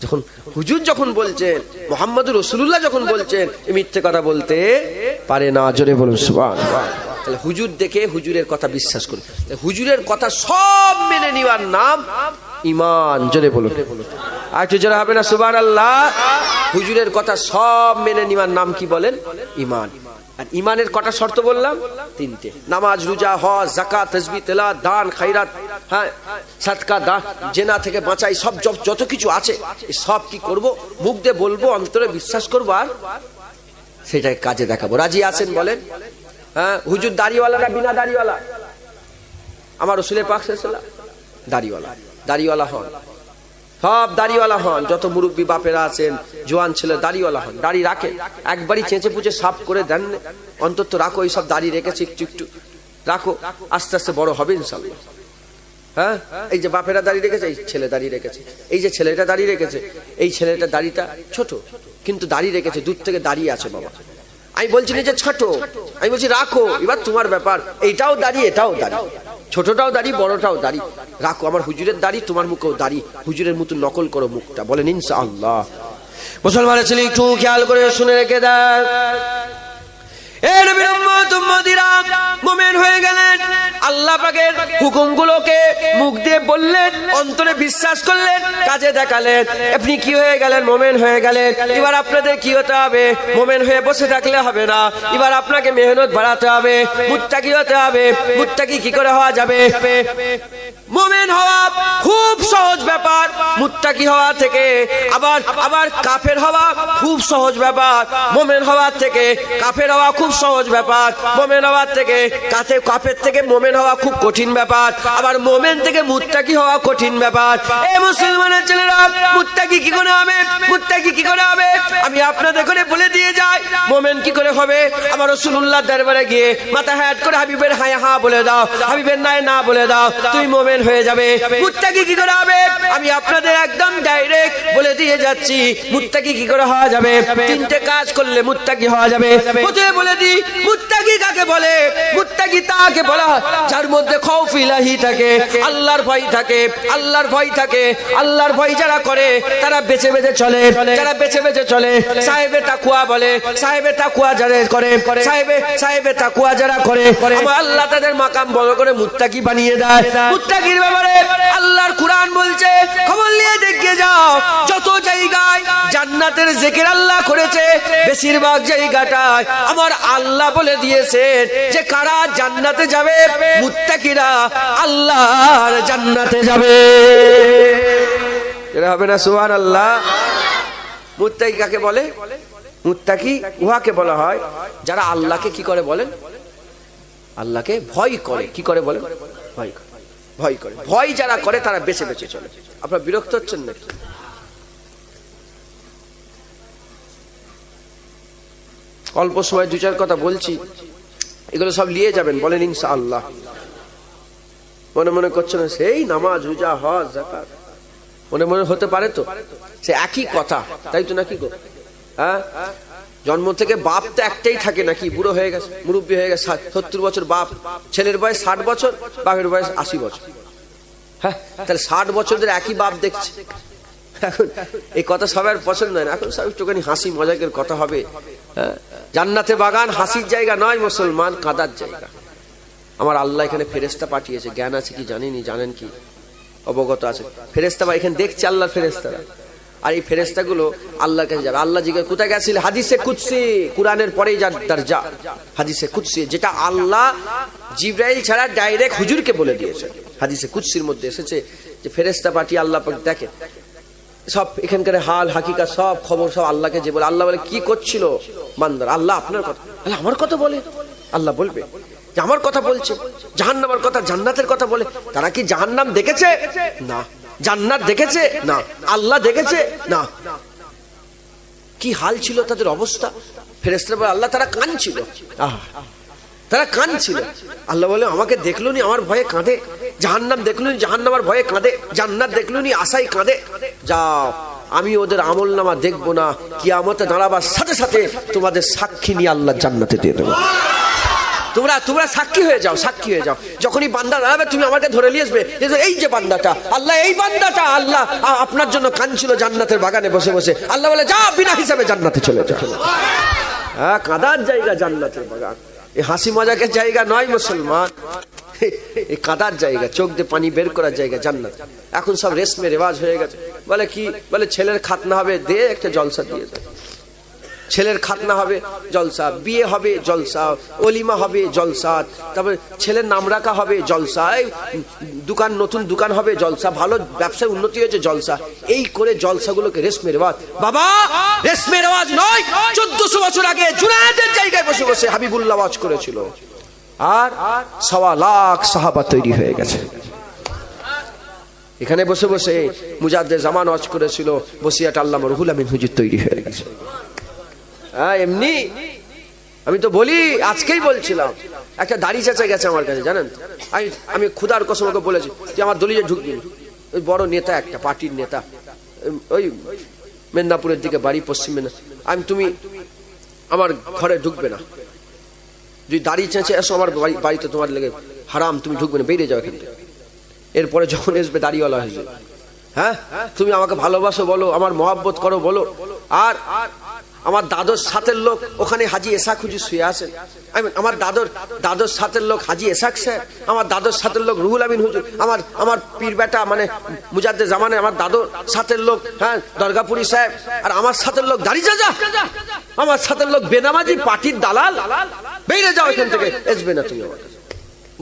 যখন হুজুর যখন বলছেন, মুহাম্মাদুর রাসূলুল্লাহ যখন বলছেন, মিথ্যে কথা বলতে পারে না, জোরে বলুন সুবহানাল্লাহ। তাহলে হুজুর দেখে হুজুরের কথা বিশ্বাস করুন, হুজুরের কথা সব মেনে নেওয়ার নাম ঈমান, জোরে বলুন। আর একটু জোরে হবে না সুবহানাল্লাহ? হুজুরের কথা সব মেনে নেওয়ার নাম কি বলেন? ঈমান। আর ঈমানের কটা শর্ত বললাম? 3টে। নামাজ, রোজা, হজ, যাকাত, তাসবিহ, তেলাওয়াত, দান, খায়রাত, হ্যাঁ সাদকা, দান, জেনা থেকে বাঁচাই, সব যত কিছু আছে সব কি করব? মুখ দিয়ে বলবো, অন্তরে বিশ্বাস করবো, আর সেটাকে কাজে দেখাবো। রাজি আছেন বলেন? হ্যাঁ, হুজুর দাড়িওয়ালা না বিনা দাড়িওয়ালা? আমার রাসূলের পাক সাল্লাল্লাহু আলাইহি ওয়াসাল্লাম দাড়িওয়ালা। দাড়িওয়ালা হন, সব দাড়িওয়ালা হন। যত মুরব্বী বাপেরা আছেন, জোয়ান ছেলে, দাড়িওয়ালা হন। দাড়ি রাখেন, একবারই চেঁচে পুচে সাফ করে দেন, অন্তত রাখো। এই সব দাড়ি রেখেছে একটু একটু রাখো, আস্তে আস্তে বড় হবে ইনশাআল্লাহ। হ্যাঁ, এই যে বাপেরা দাড়ি রেখেছে, এই ছেলে দাড়ি রেখেছে, এই যে ছেলেটা দাড়ি রেখেছে, এই ছেলেটা দাড়িটা ছোট কিন্তু দাড়ি রেখেছে, দূর থেকে দাঁড়িয়ে আছে। বাবা আমি বলছি না যে ছোট, আমি বলছি রাখো, এবার তোমার ব্যাপার। এইটাও দাড়ি, এটাও দাড়ি, ছোটটাও দাড়ি, বড়টাও দাড়ি, রাখো। আমার হুজুরের দাড়ি, তোমার মুখেও দাড়ি, হুজুরের মতো নকল করো মুখটা। বলেন ইনশাআল্লাহ। মুসলমানের ছেলে একটু খেয়াল করে শুনে রেখে দেন, মুমিন হয়ে গেলেন, আল্লাহ পাকের হুকুমগুলোকে মুখ দিয়ে বললেন, অন্তরে বিশ্বাস করলেন, কাজে দেখালেন, আপনি কি হয়ে গেলেন? মুমিন হয়ে গেলেন। এবার আপনাদের কি হতে হবে? মুমিন হয়ে বসে থাকলে হবে না, এবার আপনাকে মেহনত বাড়াতে হবে, মুত্তাকি হতে হবে। মুত্তাকি কি করে হওয়া যাবে? মুমিন হওয়া খুব সহজ ব্যাপার, মুত্তাকি হওয়া থেকে আবার কাফের হওয়া খুব সহজ ব্যাপার। মুমিন হওয়ার থেকে কাফের হওয়া খুব সহজ ব্যাপার, মুমিন হওয়ার থেকে কাফের থেকে মুমিন হওয়া খুব কঠিন ব্যাপার, আবার মুমিন থেকে মুত্তাকি হওয়া কঠিন ব্যাপার। এই মুসলমানের ছেলেরা, মুত্তাকি কি করে হবে? মুত্তাকি কি করে হবে? আমি আপনাদের করে বলে দিয়ে যাই, মুমিন কি করে হবে? আমার রাসূলুল্লাহর দরবারে গিয়ে মাথা হাত করে হাবিবের হায় হা বলে দাও, হাবিবের নাই না বলে দাও, তুমি মুমিন হয়ে যাবে। মুত্তাকি কি করে হবে? আমি আপনাদের একদম ডাইরেক্ট বলে দিয়ে যাচ্ছি, মুত্তাকি কি করে হওয়া যাবে। তিনটে কাজ করলে মুত্তাকি হওয়া যাবে। প্রথমে বলে দিই, মুত্তাকি কাকে বলে? মুত্তাকি তাকে বলা হয় যার মধ্যে খাউফ ইলাহি থাকে, আল্লাহর ভয় থাকে। আল্লাহর ভয় থাকে, আল্লাহর ভয় যারা করে তারা বেঁচে বেঁচে চলে, যারা বেঁচে বেঁচে চলে। সাহেবে তাকওয়া বলে, সাহেবে তাকওয়া যারা করে, সাহেবে তাকওয়া যারা করে, আমার আল্লাহ তাদের মাকাম বড় করে মুত্তাকি বানিয়ে দেয়। মুত্তাকির ব্যাপারে আল্লাহর কুরআন বলছে, খবর নিয়ে দেখে যাও, যত জায়গায় জান্নাতের জিকির আল্লাহ করেছে, বেশিরভাগ জায়গাটায় আমার আল্লাহ বলে দিয়েছেন যে কারা জান্নাতে যাবে? মুত্তাকিরা আল্লাহর জান্নাতে যাবে। এরা হবে না? সুবহানাল্লাহ। মুত্তাকি কাকে বলে? মুত্তাকি উহাকে বলা হয় যারা আল্লাহকে কি করে বলেন? আল্লাহকে ভয় করে। কি করে বলেন? ভয় করে, ভয় করে। ভয় যারা করে তারা বেঁচে বেঁচে চলে। আপনারা বিরক্ত হচ্ছেন নাকি? অল্প সময় দু চার কথা বলছি, এগুলো সব নিয়ে যাবেন। বলেন ইনশাআল্লাহ। মনে মনে করছেন সেই নামাজ, রোজা, হজ, যাকাত, মনে মনে হতে পারে তো সে একই কথা, তাই তো নাকি গো? হ্যাঁ, জন্ম থেকে বাপ তো একটাই থাকে নাকি? বুড়ো হয়ে গেছে, মুরব্বী হয়ে গেছে, 70 বছর বাপ, ছেলের বয়স 60 বছর, বাপের বয়স 80 বছর। হ্যাঁ, তাহলে 60 বছরদের একই বাপ দেখছে। এখন এই কথা সবার পছন্দ হয় না। এখন সব একটুখানি হাসি মজাকের কথা হবে। হ্যাঁ, জান্নাতে বাগান হাসির জায়গা নয় মুসলমান, কাঁদার জায়গা। আমার আল্লাহ এখানে ফেরেশতা পাঠিয়েছে, জ্ঞান আছে কি জানেনি? জানেন কি? অবগত আছে? ফেরেশতা বা এখানে দেখছে আল্লাহর ফেরেশতারা, আর এই ফেরেশতাগুলো আল্লাহর কাছে যাবে। আল্লাহ জিজ্ঞাসা কোথায় গেছিল? হাদিসে কুদসি, কুরআনের পরেই যার দরজা হাদিসে কুদসি, যেটা আল্লাহ জিবরাইল ছাড়া ডাইরেক্ট হুজুরকে বলে দিয়েছে। হাদিসে কুদসির মধ্যে এসেছে যে ফেরেশতা পাঠিয়ে আল্লাহ পাক দেখে সব এখানকার হাল হাকিকা সব খবর সব আল্লাহকে যে বলে। আল্লাহ বলে কি করছিল বান্দার? আল্লাহ আপনার কথা, আমার কথা বলে। আল্লাহ বলবে যে আমার কথা বলছে, জাহান্নামের কথা, জান্নাতের কথা বলে। তারা কি জাহান্নাম দেখেছে? না। জান্নাত দেখেছে? না। আল্লাহ দেখেছে? না। কি হাল ছিল তাদের অবস্থা? ফেরেশতারা বলে আল্লাহ তারা কাঁদছিল, তারা কাঁদছিল। আল্লাহ বলে আমাকে দেখলুনি, আমার ভয়ে কাঁদে। জাহান্নাম দেখলুনি, জাহান্নামের ভয়ে কাঁদে। জান্নাত দেখলুনি, আশায় কাঁদে। যাও, আমি ওদের আমলনামা দেখবো না, কিয়ামতে দাঁড়াবার সাথে সাথে তোমাদের সাক্ষী নিয়ে আল্লাহ জান্নাতে দিয়ে দেবো। তোমরা সাক্ষী হয়ে যাও, সাক্ষী হয়ে যাও। যখনই বান্দা দাঁড়াবে তুমি আমাকে ধরে নিয়ে আসবে, এই যে বান্দাটা, আল্লাহ এই বান্দাটা আল্লাহ আপনার জন্য কাঁদছিল জান্নাতের বাগানে বসে বসে। আল্লাহ বলে যা, বিনা হিসাবে জান্নাতে চলে যাও। হ্যাঁ, কাঁদার জায়গা জান্নাতের বাগান, এই হাসি মজাকের জায়গা নয় মুসলমান, এই কাঁদার জায়গা, চোখ দিয়ে পানি বের করার জায়গা জান্নাত। এখন সব রেশমে রেওয়াজ হয়ে গেছে। বলে কি? বলে ছেলের খাতনা হবে, দে একটা জলসা দিয়ে যায়। ছেলের খাতনা হবে, জলসা। বিয়ে হবে, জলসা। অলিমা হবে, জলসা। তারপরে ছেলের নাম রাখা হবে, জলসা। দোকান, নতুন দোকান হবে, জলসা। ভালো ব্যবসায় উন্নতি হয়েছে, জলসা। এই করে জলসাগুলোকে রেশমে রেওয়াজ। বাবা, রেশমে রেওয়াজ নয়। 1400 বছর আগে জুনায়েদ বসে বসে হাবিবুল্লাহ ওয়াজ করেছিল, আর 1.25 লাখ সাহাবা তৈরি হয়ে গেছে। এখানে বসে বসে মুজাদ্দেদ জামান ওয়াজ করেছিল, বসিয়াট আল্লামা রুহুল আমিন হুজুর তৈরি হয়ে গেছে। এমনি আমি তো বলি, আজকেই বলছিলাম, একটা দাড়ি চাচা গেছে আমার কাছে, জানেন, আমি খুদার কসম ওকে বলেছি যে আমার দলিলে ঢুকবি। ওই বড় নেতা, একটা পার্টির নেতা, ওই মেদিনীপুরের দিকে বাড়ি, পশ্চিম মেদিনীপুর। তুমি আমার ঘরে ঢুকবে না, যদি দাড়ি চেঁচে এসো আমার বাড়িতে, তোমার লেগে হারাম, তুমি ঢুকবে না, বেরিয়ে যাও এখান থেকে। এরপরে যখন আসবে দাড়িওয়ালা হয়েছে, হ্যাঁ তুমি আমাকে ভালোবাসো বলো, আমার মহাব্বত করো বলো। আর আমার দাদর সাথের লোক ওখানে হাজি এসাক হুজুর শুয়ে আছেন, আমার দাদর সাথের লোক হাজি এসাক স্যার, আমার দাদর সাথের লোক রুহুল আমিন হুজুর, আমার পীর বেটা মানে মুজাদ্দেদ জামানে আমার দাদর সাথের লোক, হ্যাঁ দরগাপুরি সাহেব, আর আমার সাথের লোক দাড়ি চাচা, আমার সাথের লোক বেনামাজি পার্টির দালাল, বেরিয়ে যাও এখান থেকে, আসবে না তুমি আমার কাছে।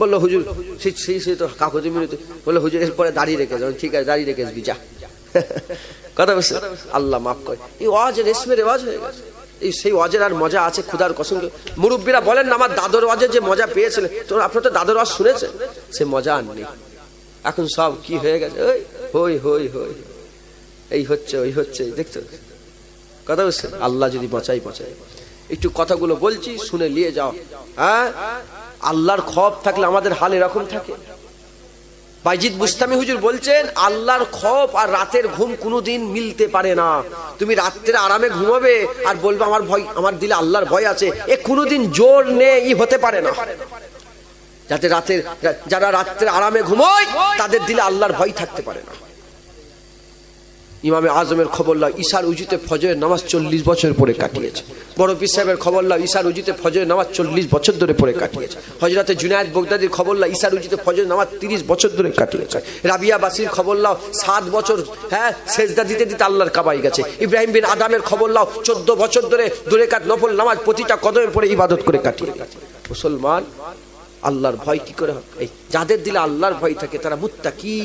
বললো হুজুর সেই তো কাগজে মিলতে, বললো হুজুর এরপরে দাড়ি রেখে যাও। ঠিক আছে, দাড়ি রেখে আসবি, যা। কথা বলছে, আল্লাহ মাফ করে। এই ওয়াজের রেশমের রেওয়াজ হয়ে গেছে, এই সেই ওয়াজের আর মজা আছে খুদার কসম। মুরব্বীরা বলেন না, আমার দাদর ওয়াজের যে মজা পেয়েছিলেন, তো আপনার তো দাদর ওয়াজ শুনেছেন, সে মজা আর নেই। এখন সব কি হয়ে গেছে, ওই হই হই, এই হচ্ছে ওই হচ্ছে, দেখছো। কথা বলছে, আল্লাহ যদি বাঁচাই। একটু কথাগুলো বলছি, শুনে নিয়ে যাও। হ্যাঁ, আল্লাহর খৌফ থাকলে আমাদের হাল এরকম থাকে। বাইজিদ বুস্তামি হুজুর বলছেন, আল্লাহর খৌফ আর রাতের ঘুম কোনোদিন মিলতে পারে না। তুমি রাত্রে আরামে ঘুমাবে আর বলবে আমার ভয়, আমার দিলে আল্লাহর ভয় আছে, এ কোনোদিন জোর নেই, হতে পারে না। যারা রাত্রে আরামে ঘুমোয় তাদের দিলে আল্লাহর ভয় থাকতে পারে না। ইমামে আজমের খবর লাও, ঈশার উজুতে ফজরের নামাজ 40 বছর পরে কাটিয়েছে। বড় পীর সাহেবের খবর লাও, ঈশার উজুতে ফজরের নামাজ 40 বছর ধরে পরে কাটিয়েছে। হযরতে জুনায়েদ বগদাদির খবর লাও, ঈশার উজুতে ফজরের নামাজ 30 বছর ধরে কাটিয়েছে। রাবিয়া বাসির খবর লাও, 7 বছর সেজদা দিতে দিতে আল্লাহর কাবাই গেছে। ইব্রাহিম বিন আদমের খবর লাও, 14 বছর ধরে 2 রাকাত নফল নামাজ প্রতিটা কদমের পরে ইবাদত করে কাটিয়ে গেছে। মুসলমান, আল্লাহর ভয় কি করে হয়? এই যাদের দিলে আল্লাহর ভয় থাকে তারা মুত্তাকি।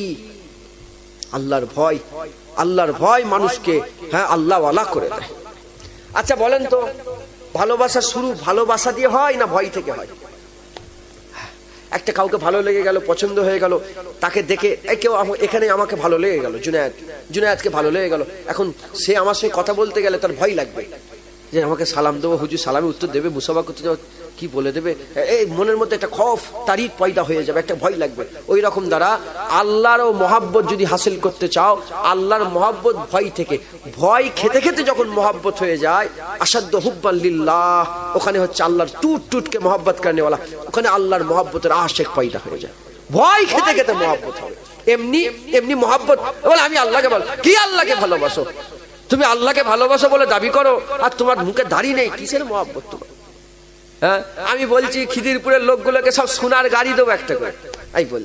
আল্লাহর ভয় মানুষকে আল্লাহ ওয়ালা করে দেয়। আচ্ছা বলেন তো, ভালোবাসা শুরু ভালোবাসা দিয়ে হয় না ভয় থেকে হয়? একটা কাউকে ভালো লেগে গেল, পছন্দ হয়ে গেল, তাকে দেখে কেউ এখানে আমাকে ভালো লেগে গেল, জুনায়েদকে ভালো লেগে গেল, এখন সে আমার সঙ্গে কথা বলতে গেলে তার ভয় লাগবে যে আমাকে সালাম দেবো, হুজুর সালামে উত্তর দেবে, মুসাফা করতে যাবো, কি বলে দেবে, এই মনের মধ্যে একটা খৌফ তারিফ পয়দা হয়ে যাবে, একটা ভয় লাগবে। ওই রকম দ্বারা আল্লাহর মহব্বত যদি হাসিল করতে চাও, আল্লাহর মহব্বত ভয় থেকে, ভয় খেতে খেতে যখন মহব্বত হয়ে যায়, আসাদ্দ হুব্বান লিল্লাহ, ওখানে হচ্ছে আল্লাহর টুটকে মহব্বত করনে ওয়ালা, ওখানে আল্লাহর মহব্বতের আশিক পয়দা হয়ে যায়। ভয় খেতে খেতে মহব্বত হবে। এমনি মহব্বত বলে আমি আল্লাহকে বল, কি আল্লাহকে ভালোবাসো? তুমি আল্লাহকে ভালোবাসো বলে দাবি করো, আর তোমার মুখে দাড়ি নেই, কিসের মহব্বত তোমার? হ্যাঁ, আমি বলছি খিদিরপুরের লোকগুলোকে সব সোনার গাড়ি দেবো একটা করে, এই বল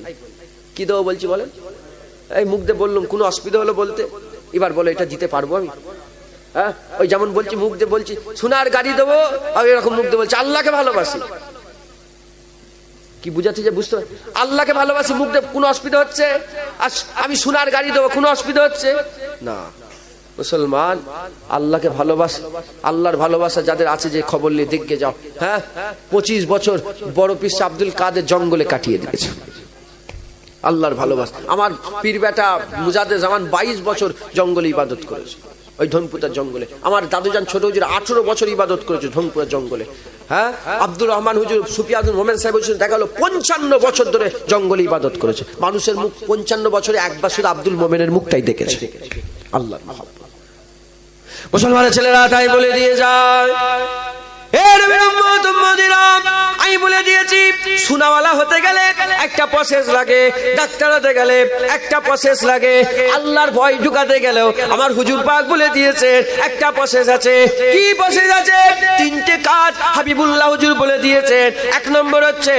কি দেবো বলছি বলেন? এই মুখ দিয়ে বললাম, কোনো অসুবিধা হলো বলতে? এবার বলে এটা দিতে পারবো আমি? হ্যাঁ, ওই যেমন বলছি মুখ দিয়ে বলছি সোনার গাড়ি দেবো, আর এরকম মুখ দিয়ে বলছি আল্লাহকে ভালোবাসি। কি বুঝাচ্ছি যে বুঝতে, আল্লাহকে ভালোবাসি মুখ দিয়ে, কোনো অসুবিধা হচ্ছে? আর আমি সোনার গাড়ি দেবো, কোনো অসুবিধা হচ্ছে না? মুসলমান, আল্লাহকে ভালোবাসা, আল্লাহর ভালোবাসা যাদের আছে, যে খবর নিয়ে দেখে যাও। 25 বছর বড় পীর আব্দুল কাদের জঙ্গলে কাটিয়ে দিয়েছে আল্লাহর ভালোবাসা। আমার পীর বেটা মুজাদ্দেদ জামান 22 বছর জঙ্গলে ইবাদত করেছে, ওই ধনপুরার জঙ্গলে। আমার দাদুজান ছোট হুজুর 18 বছর ইবাদত করেছে ধনপুরার জঙ্গলে। আব্দুর রহমান হুজুর, সুফিয়ানুল মোমেন সাহেব হুজুর দেখা গেল 55 বছর ধরে জঙ্গলে ইবাদত করেছে। মানুষের মুখ 55 বছরে একবার শুধু আব্দুল মোমেনের মুখটাই দেখেছে। আল্লাহর মহব্বত মুসলমানের ছেলেরা তাই বলে দিয়ে যায়, আমি বলে দিয়েছি, সুনাওয়ালা হতে গেলে একটা প্রসেস লাগে, ডাক্তার হতে গেলে একটা প্রসেস লাগে, আল্লাহর ভয় ঢুকাতে গেলেও আমার হুজুর পাক বলে দিয়েছে একটা প্রসেস আছে। কি প্রসেস আছে? 3টে কাজ হাবিবুল্লাহ হুজুর বলে দিয়েছেন। 1 নম্বর হচ্ছে,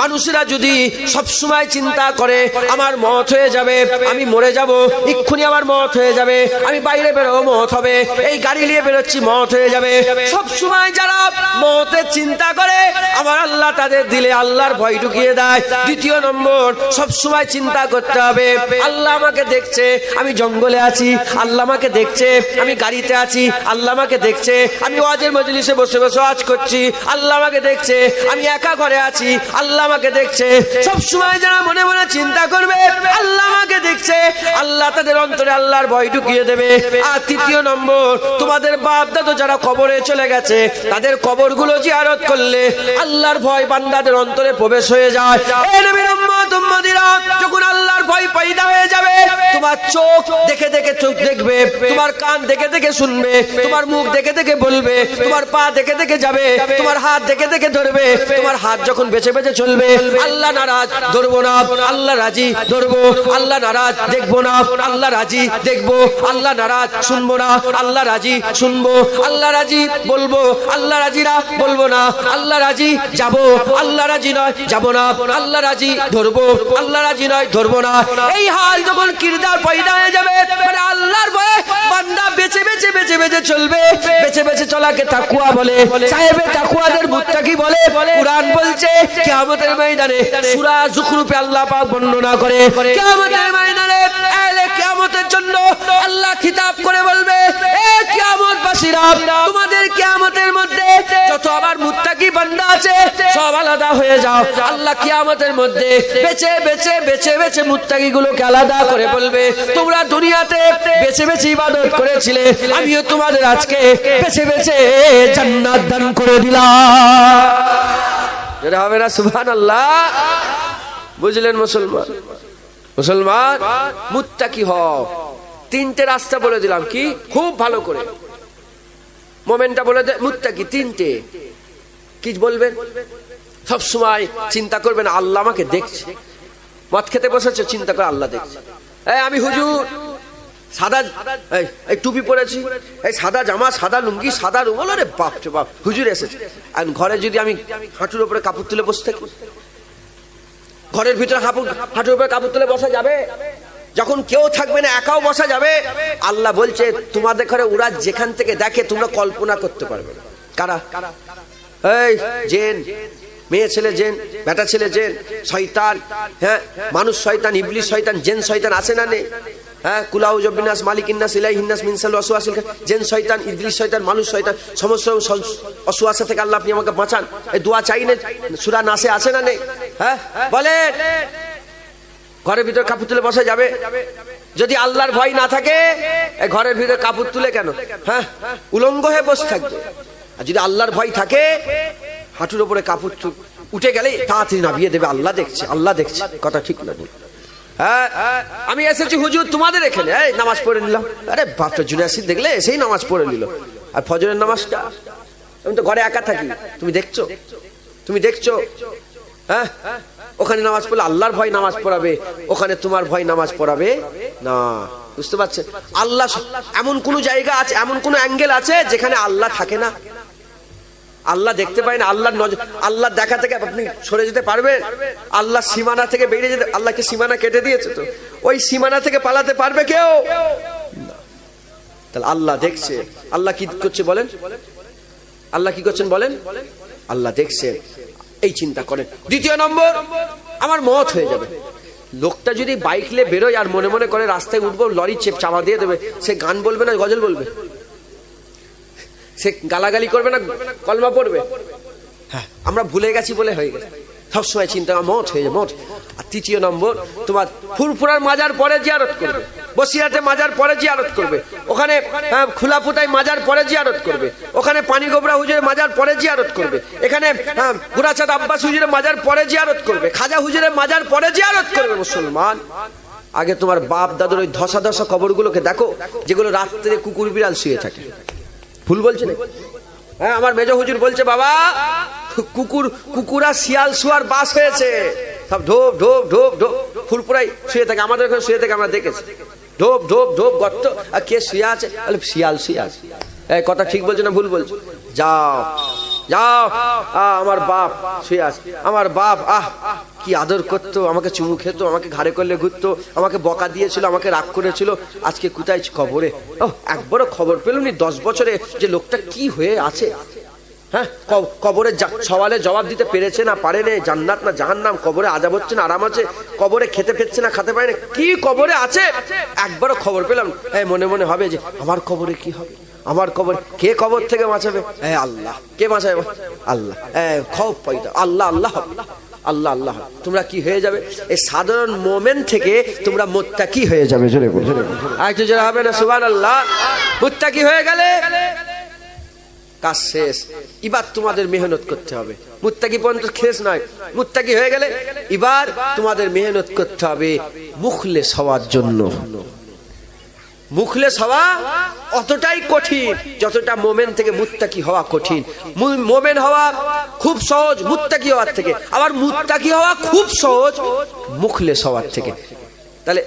মানুষেরা যদি সব সময় চিন্তা করে আমার মওত হয়ে যাবে, আমি মরে যাব, এক্ষুনি আমার মওত হয়ে যাবে, আমি বাইরে বেরোবো মওত হবে, এই গাড়ি নিয়ে বেরোচ্ছি মওত হয়ে যাবে, সব সময় যারা মওতের চিন্তা করে আমার আল্লাহ তাদের দিলে আল্লাহর ভয় ঢুকিয়ে দেয়। দ্বিতীয় নম্বর, সব সময় চিন্তা করতে হবে আল্লাহ আমাকে দেখছে, আমি জঙ্গলে আছি, আল্লাহ আমাকে দেখছে, আমি গাড়িতে আছি, আল্লাহ আমাকে দেখছে, আমি ওয়াজের মজলিসে বসে বসে ওয়াজ করছি, আল্লাহ আমাকে দেখছে, আমি একা ঘরে আছি, আল্লাহ আমাকে দেখছে। সব সময় যারা মনে মনে চিন্তা করবে আল্লাহ আমাকে দেখছে, আল্লাহ তাদের অন্তরে আল্লাহর ভয় ঢুকিয়ে দেবে। আর তৃতীয় নম্বর, তোমাদের বাপ দাদু যারা কবরে চলে গেছে তাদের কবরগুলো জিয়ারত করলে আল্লাহর ভয় বান্দাদের অন্তরে প্রবেশ হয়ে যায়। এই নবীর উম্মত উম্মতিরা, যখন আল্লাহর ভয় পয়দা হয়ে যাবে, তোমার চোখ দেখে দেখে চোখ দেখবে, তোমার কান দেখে দেখে শুনবে, তোমার মুখ দেখে দেখে বলবে, তোমার পা দেখে দেখে যাবে, তোমার হাত দেখে দেখে ধরবে। তোমার হাত যখন বেছে বেছে চলবে, আল্লাহ নারাজ ধরবো না, আল্লাহ রাজি ধরবো, আল্লাহ নারাজ দেখবো না, আল্লাহ রাজি দেখবো, আল্লাহ নারাজ শুনবো না, আল্লাহ রাজি শুনবো, আল্লাহ রাজি বলবো, আল্লাহ রাজি না বলবো না, আল্লাহ রাজি যাবো, আল্লাহ রাজি নয় যাবো না, আল্লাহ রাজি ধরবো, আল্লাহ রাজি নয় ধরবো না। এই হাল যখন কিরদার পয়দা হয়ে যাবে, মানে আল্লাহর ভয়ে বান্দা বেছে বেছে বেছে বেছে চলবে। বেছে বেছে চলাকে তাকওয়া বলে, সাহেবে তাকওয়াদের মুত্তাকি বলে। কুরআন বলছে কিয়ামতের ময়দানে, সূরা যুখরুফে আল্লাহ পাক বর্ণনা করে, কিয়ামতের ময়দানে আহলে কিয়ামতের জন্য আল্লাহ খিতাব করে বলবে, এ কিয়ামতবাসীরা, তোমাদের কিয়ামতের মধ্যে যত আমার মুত্তাকি বান্দা আছে সব আলাদা হয়ে যাও। আল্লাহ কিয়ামতের মধ্যে বেছে বেছে বেছে বেছে মুত্তাকি গুলোকে আলাদা করে বলবে, তোমরা দুনিয়াতে বেছে বেছে ইবাদত করেছিলে, আমিও তোমাদের আজকে বেছে বেছে জান্নাত দান করে দিলাম। যেটা হবে না সুবহানাল্লাহ। বুঝলেন মুসলমান? মুসলমান মুত্তাকি হও। তিনটে রাস্তা বলে দিলাম, কি খুব ভালো করে মোমেনটা বলে দে, মুত্তাকি তিনটে। কি বলবেন? সব সময় চিন্তা করবেন আল্লাহ আমাকে দেখছে। মদ খেতে বসেছে, চিন্তা করে আল্লাহ দেখছে। এই আমি হুজুর সাদা এই টুপি পরেছি, এই সাদা জামা, সাদা লুঙ্গি, সাদা রুমাল, আরে বাপ রে বাপ, হুজুর এসেছে। আর ঘরে যদি আমি হাঁটুর উপরে কাপড় তুলে বসে থাকি, ঘরের ভিতরে হাঁটুর উপরে কাপড় তুলে বসা যাবে? যখন কেউ থাকবে না, একাও বসা যাবে? আল্লাহ বলছে তোমাদের ঘরে ওরা যেখান থেকে দেখে তোমরা কল্পনা করতে পারবে না। কারা? এই জেন, মেয়ে ছেলে জেন, বেটা ছেলে জেন, শয়তান, হ্যাঁ মানুষ শয়তান, ইবলিস শয়তান, জেন শয়তান আছে না নেই? হ্যাঁ, কুলাউযু বিন্নাস মালিকিন নাস ইলাইহিন নাস মিন শাররি ওয়াসওয়াসিল, জেন শয়তান, ইবলিস শয়তান, মানুষ শয়তান, সমস্ত ওয়াসওয়াসা থেকে আল্লাহ আপনি আমাকে বাঁচান। এই দোয়া চাই না? সূরা নাসে আছে না নেই? হ্যাঁ বলেন। ঘরের ভিতরে কাপড় তুলে বসা যাবে? যদি আল্লাহর ভয় না থাকে ঘরের ভিতরে কাপড় তুলে কেন, হ্যাঁ উলঙ্গ হয়ে বসে থাকবে। আর যদি আল্লাহর ভয় থাকে, হাঁটুর উপরে কাপড় উঠে গেলে তাড়াতাড়ি নামিয়ে দেবে, আল্লাহ দেখছে, আল্লাহ দেখছে। কথা ঠিক না? হ্যাঁ, আমি এসেছি হুজুর তোমাদের এখানে, এই নামাজ পড়ে নিলাম। আরে বাপটা জুনিয়াসির দেখলে এসেই নামাজ পড়ে নিল। আর ফজরের নামাজটা আমি তো ঘরে একা থাকি, তুমি দেখছো? তুমি দেখছো? হ্যাঁ, ওখানে নামাজ পড়লে আল্লাহর ভয় নামাজ পড়াবে, ওখানে তোমার ভয় নামাজ পড়াবে না। বুঝতে পারছেন? আল্লাহ এমন কোন জায়গা আছে, এমন কোন অ্যাঙ্গেল আছে যেখানে আল্লাহ থাকে না, আল্লাহ দেখতে পায় না। আল্লাহর নজর, আল্লাহর দেখা থেকে আপনি সরে যেতে পারবেন? আল্লাহ সীমানা থেকে বেরিয়ে যেতে, আল্লাহকে সীমানা কেটে দিয়েছে, তো ওই সীমানা থেকে পালাতে পারবে কেউ? তাহলে আল্লাহ দেখছে। আল্লাহ কি করছে বলেন? আল্লাহ কি করছেন বলেন? আল্লাহ দেখছে, এই চিন্তা করেন। দ্বিতীয় নম্বর, আমার মত হয়ে যাবে। লোকটা যদি বাইক নিয়ে বেরোয় আর মনে মনে করে রাস্তায় উঠবো, লরি চাপা দিয়ে দেবে, সে গান বলবে না গজল বলবে? সে গালাগালি করবে না কলমা পড়বে? হ্যাঁ, আমরা ভুলে গেছি বলে হয়ে গেছে। সবসময় চিন্তা মত হয়ে যায়, মত। আর তৃতীয় নম্বর, তোমার ফুরফুরার মাজার পরে জিয়ারত করবে, বসিরাতে মাজার পরে জিয়ারত করবে, ওখানে খুলাপুতায় মাজার পরে জিয়ারত করবে, ওখানে পানি গোবরা হুজুরের মাজার পরে জিয়ারত করবে, এখানে গুরাচাঁদ আব্বাস হুজুরের মাজার পরে জিয়ারত করবে, খাজা হুজুরের মাজার পরে জিয়ারত করবে। মুসলমান, আগে তোমার বাপ দাদুর ওই ধসা ধসা কবরগুলোকে দেখো, যেগুলো রাত্রে কুকুর বিড়াল শুয়ে থাকে। ভুল বলছে না? হ্যাঁ, আমার মেজ হুজুর বলছে বাবা, কুকুরা শিয়াল শুয়ার বাস হয়েছে, সব ঢোপ ঢোপ ঢোপ ঢোপ ফুরপুরাই শুয়ে থাকে। আমাদের ওখানে শুয়ে থাকে, আমরা দেখেছি, ঢোপ ঢোপ ঢোপ গর্ত। আর কে শুয়ে আছে? শিয়াল শুয়ে আছে। এই কথা ঠিক বলছে না ভুল বলছে? যাও যাও, আমার বাপ শুয়ে আছে। আমার বাপ কি আদর করতো, আমাকে চুমু খেত, আমাকে ঘাড়ে করলে ঘুরতো, আমাকে বকা দিয়েছিল, আমাকে রাগ করেছিল। আজকে কোথায় কবরে? একবারও খবর পেলুনি 10 বছরে যে লোকটা কি হয়ে আছে? হ্যাঁ, কবরে সওয়ালে জবাব দিতে পেরেছে না পারে না, জান্নাত না জাহান্নাম, কবরে আযাব হচ্ছে না আরাম আছে, কবরে খেতে পেচ্ছে না খেতে পায় না, কি কবরে আছে একবারও খবর পেলাম। মনে মনে হবে যে আমার কবরে কি হবে, আমার কবর কে কবর থেকে বাঁচাবে? আল্লাহ। কে বাঁচাবে? আল্লাহ। খৌফ পয়দা, আল্লাহ আল্লাহ আল্লাহ আল্লাহ। তোমরা কি হয়ে যাবে? এই সাধারণ মোমেন থেকে তোমরা মুত্তাকি হয়ে যাবে। জোরে বল, একটু জোরে হবে না সুবহানাল্লাহ। মুত্তাকি হয়ে গেলে কাজ শেষ। এবার তোমাদের মেহনত করতে হবে। মুত্তাকি পর্যন্ত শেষ নয়, মুত্তাকি হয়ে গেলে এবার তোমাদের মেহনত করতে হবে মুখলেস হওয়ার জন্য। মুখলেস হওয়া অতটাই কঠিন যতটা মোমেন থেকে মুত্তাকি হওয়া কঠিন। মোমেন হওয়া খুব সহজ মুত্তাকি হওয়ার থেকে, আবার মুত্তাকি হওয়া খুব সহজ মুখলেস হওয়ার থেকে। তাহলে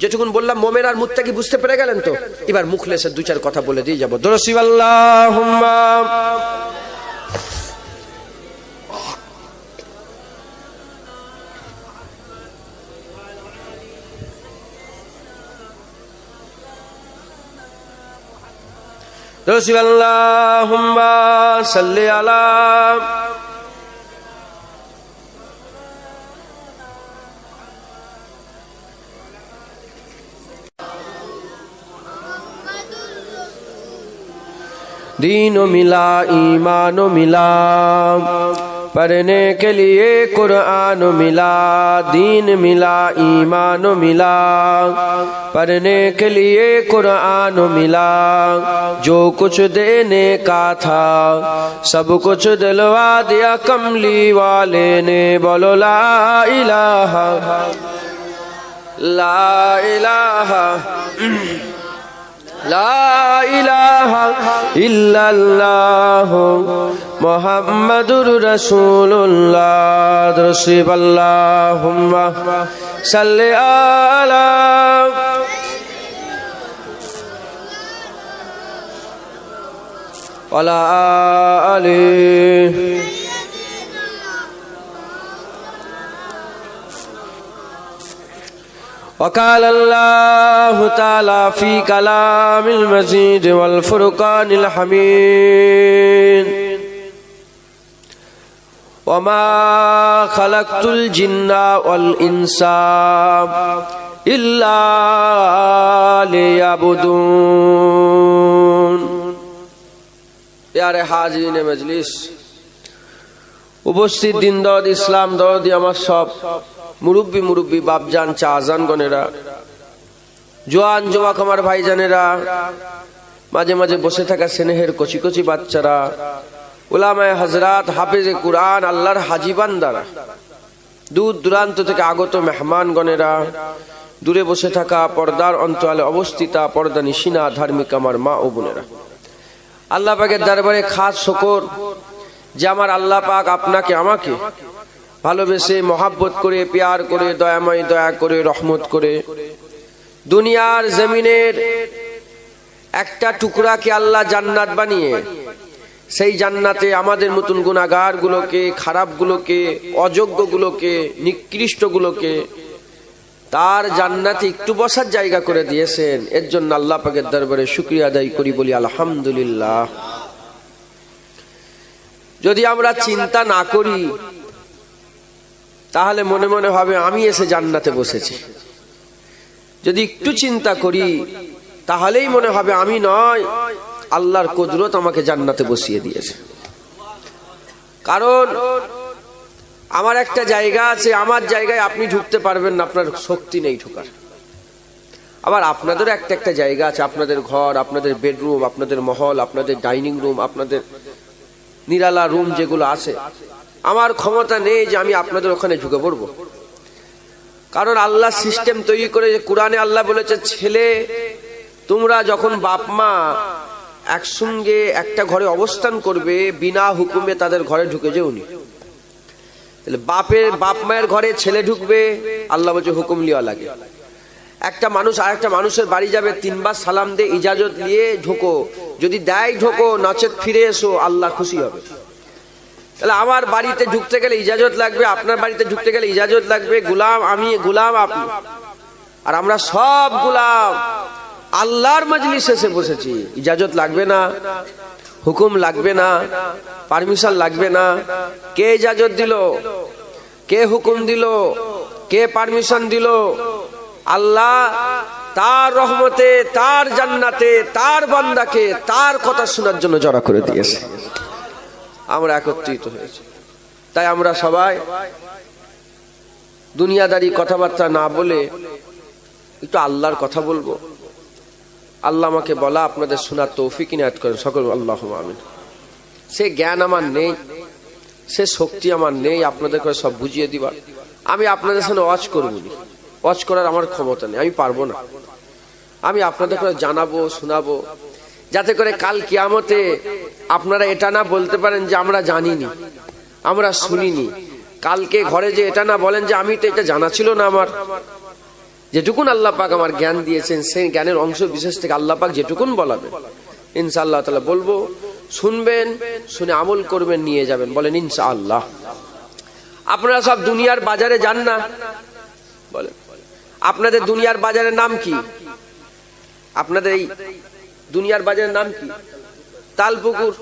যেটুকুন বললাম মোমেন আর মুত্তাকি বুঝতে পেরে গেলেন তো? এবার মুখলেসের দু চার কথা বলে দিয়ে যাবো। দরুদ আল্লাহুম্মা আল্লাহুম্মা সাল্লি আলা दीन मिला ईमान मिला, पढ़ने के लिए कुरान मिला। दीन मिला ईमान मिला, पढ़ने के लिए कुरान मिला। जो कुछ देने का था सब कुछ दिलवा दिया कमली वाले ने। बोलो ला इलाहा ला इलाहा ला इलाहा इल्लल्लाह मुहम्मदुर रसूलुल्लाह। दरुद अल्लाहुम्मा सल्ली अला वला आली। وقال الله تعالى في كلام المجيد والفرقان الحميد وما خلقت الجن والإنس إلا ليعبدون। प्यारे हाजिरीन मजलिस, উপস্থিত দিন দরদ ইসলাম দরদি আমার সব মুরব্বী মুরব্বী বাপজান চাজান গনেরা, জোয়ান জোয়াক আমার ভাইজানেরা, মাঝে মাঝে বসে থাকা স্নেহের কচি কচি বাচ্চারা, উলামায়ে হযরত, হাফেজে কুরআন, আল্লাহর হাজী বান্দারা, দূর দূরান্ত থেকে আগত মেহমান গনেরা, দূরে বসে থাকা পর্দার অন্তরালে অবস্থিতা পর্দা নিশিনা ধার্মিক আমার মা ও বোনেরা, আল্লাহ পাকের দরবারে খাস শুকর যে আমার আল্লাহ পাক আপনাকে আমাকে ভালোবেসে মহাব্বত করে প্যার করে দয়াময় দয়া করে রহমত করে দুনিয়ার জমিনের একটা টুকরাকে আল্লাহ জান্নাত বানিয়ে সেই জান্নাতে আমাদের মতন গুনাহগার গুলোকে, খারাপ গুলোকে, অযোগ্য গুলোকে, নিকৃষ্ট গুলোকে তার জান্নাতে একটু বসার জায়গা করে দিয়েছেন। এর জন্য আল্লাহ পাকের দরবারে শুকরিয়া আদায় করি, বলি আলহামদুলিল্লাহ। যদি আমরা চিন্তা না করি তাহলে মনে মনে হবে আমি এসে জান্নাতে বসেছি। যদি একটু চিন্তা করি তাহলেই মনে হবে আমি নয়, আল্লাহর কুদরত আমাকে জান্নাতে বসিয়ে দিয়েছে। কারণ আমার একটা জায়গা আছে, আমার জায়গায় আপনি ঢুকতে পারবেন না, আপনার শক্তি নেই ঢোকার। আবার আপনাদের একটা জায়গা আছে, আপনাদের ঘর, আপনাদের বেডরুম, আপনাদের মহল, আপনাদের ডাইনিং রুম, আপনাদের নিরালা রুম যেগুলো আছে, আমার ক্ষমতা নেই যে আমি আপনাদের ওখানে ঢুকে পড়বো। কারণ আল্লাহ সিস্টেম তৈরি করে, কোরআনে আল্লাহ বলেছে ছেলে তোমরা যখন বাপ মা একসঙ্গে একটা ঘরে অবস্থান করবে বিনা হুকুমে তাদের ঘরে ঢুকে যেওনি। তাহলে বাপ মায়ের ঘরে ছেলে ঢুকবে, আল্লাহ বলছে হুকুম লিওয়া লাগে। একটা মানুষ আর একটা মানুষের বাড়ি যাবে, 3 বার সালাম দিয়ে ইজাজত নিয়ে ঢোকো, যদি দেয় ঢোকো, নচেত ফিরে এসো, আল্লাহ খুশি হবে। তাহলে আমার বাড়িতে ঢুকতে গেলে ইজাজত লাগবে, আপনার বাড়িতে ঢুকতে গেলে ইজাজত লাগবে। গোলাম আমি, গোলাম আপনি, আর আমরা সব গোলাম। আল্লাহর মজলিসে এসে বসেছি, ইজাজত লাগবে না, হুকুম লাগবে না, পারমিশন লাগবে না। কে ইজাজত দিল, কে হুকুম দিল, কে পারমিশন দিল? আল্লাহ তার রহমতে, তার জান্নাতে, তার বান্দাকে তার কথা শোনার জন্য জড়া করে দিয়েছে। আমরা একত্রিত হয়েছি। তাই আমরা সবাই দুনিয়াদারি কথাবার্তা না বলে একটু আল্লাহর কথা বলবো। আল্লাহ আমাকে বলা, আপনাদের শোনার তৌফিক ইনায়াত করেন সকল, আল্লাহুম্মা আমিন। সে জ্ঞান আমার নেই, সে শক্তি আমার নেই আপনাদের করে সব বুঝিয়ে দিবার। আমি আপনাদের সামনে ওয়াজ করবো, ওয়াজ করার আমার ক্ষমতা নেই, আমি পারবো না। আমি আপনাদের করে জানাবো, শোনাবো, যাতে করে কাল কিয়ামতে আপনারা এটা না বলতে পারেন যে আমরা জানিনি, আমরা শুনিনি। কালকে ঘরে যে এটা না বলেন যে আমি তো এটা জানা ছিল না। আমার যেটুকুন আল্লাহ পাক আমার জ্ঞান দিয়েছেন, সেই জ্ঞানের অংশ বিশেষ থেকে আল্লাহ পাক যেটুকুন বলাবেন ইনশাআল্লাহ তাআলা বলবো। শুনবেন, শুনে আমল করবেন, নিয়ে যাবেন। বলেন ইনশাআল্লাহ। আপনারা সব দুনিয়ার বাজারে যান না? বলেন, আপনাদের দুনিয়ার বাজারের নাম কি? আপনাদের এই দুনিয়ার বাজারের নাম কি? তালপুকুর।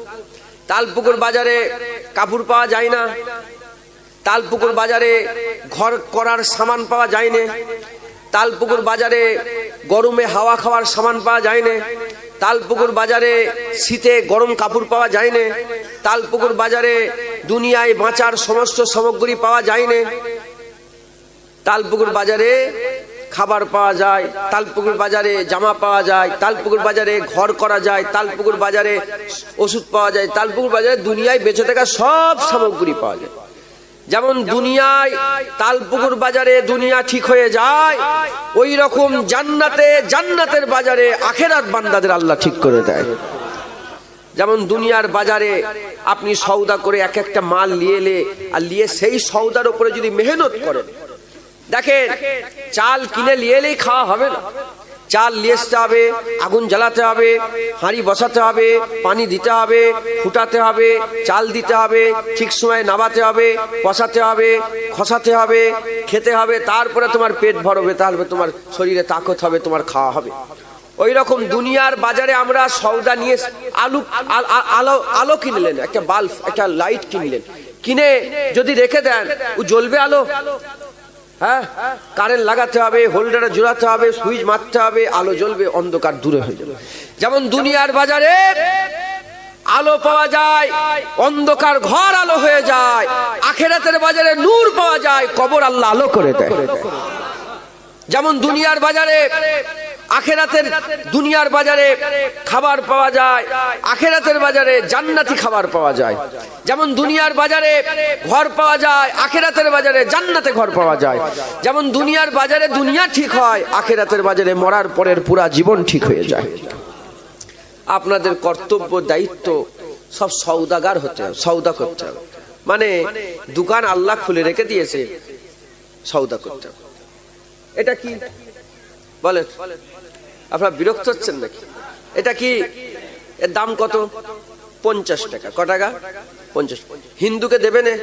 তালপুকুর বাজারে কাপড় পাওয়া যায় না, তালপুকুর বাজারে ঘর করার সামান পাওয়া যায় না, তালপুকুর বাজারে গরমে হাওয়া খাওয়ার সামান পাওয়া যায় না, তালপুকুর বাজারে শীতে গরম কাপড় পাওয়া যায় না, তালপুকুর বাজারে দুনিয়ায় বাঁচার সমস্ত সামগ্রী পাওয়া যায় না। তালপুকুর বাজারে খাবার পাওয়া যায়, তালপুকুর বাজারে জামা পাওয়া যায়, তালপুকুর বাজারে ঘর করা যায়, তালপুকুর বাজারে ওষুধ পাওয়া যায়, তালপুকুর বাজারে দুনিয়ায় বেঁচে থাকা সব সামগ্রী পাওয়া যায়। যেমন দুনিয়ায় তালপুকুর বাজারে দুনিয়া ঠিক হয়ে যায়, ওই রকম জান্নাতে, জান্নাতের বাজারে আখেরাত বান্দাদের আল্লাহ ঠিক করে দেয়। যেমন দুনিয়ার বাজারে আপনি সওদা করে এক একটা মাল নিয়ে এলে, আর নিয়ে সেই সওদার উপরে যদি মেহনত করেন, দেখেন চাল কিনে নিয়ে এলেই খাওয়া হবে না। চাল নিয়ে আসতে হবে, আগুন জ্বালাতে হবে, হাঁড়ি বসাতে হবে, পানি দিতে হবে, ফুটাতে হবে, চাল দিতে হবে, ঠিক সময়ে নামাতে হবে, বসাতে হবে, খসাতে হবে, খেতে হবে, তারপরে তোমার পেট ভরবে, তাহলে তোমার শরীরে তাকত হবে, তোমার খাওয়া হবে। ওই রকম দুনিয়ার বাজারে আমরা সওদা নিয়ে আলো কিনলেন, একটা বাল্ব, একটা লাইট কিনলেন, কিনে যদি রেখে দেন ও জ্বলবে আলো? হ্যাঁ, কারেন্ট লাগাতে হবে, হোল্ডারে জোড়াতে হবে, সুইচ মারতে হবে, আলো জ্বলবে, অন্ধকার দূরে হয়ে যাবে। যেমন দুনিয়ার বাজারে আলো পাওয়া যায়, অন্ধকার ঘর আলো হয়ে যায়। আখেরাতের বাজারে নূর পাওয়া যায়, কবর আল্লাহ আলো করে দেয়। যেমন দুনিয়ার বাজারে, আখেরাতের দুনিয়ার বাজারে খাবার পাওয়া যায়, আখেরাতের বাজারে জান্নাতি খাবার পাওয়া যায়। যেমন দুনিয়ার বাজারে ঘর পাওয়া যায়, আখেরাতের বাজারে জান্নাতে ঘর পাওয়া যায়। যেমন দুনিয়ার বাজারে দুনিয়া ঠিক হয়, আখেরাতের বাজারে মরার পরের পুরা জীবন ঠিক হয়ে যায়। আপনাদের কর্তব্য, দায়িত্ব সব সওদাগার হতে হবে, সওদা করতে হবে। মানে দোকান আল্লাহ খুলে রেখে দিয়েছে, সওদা করতে হবে। এটা কি বলেন? আপনারা বিরক্ত হচ্ছেন নাকি? এটা কি? এর দাম কত? 50 টাকা। ক টাকা? 50। হিন্দুকে দেবে না,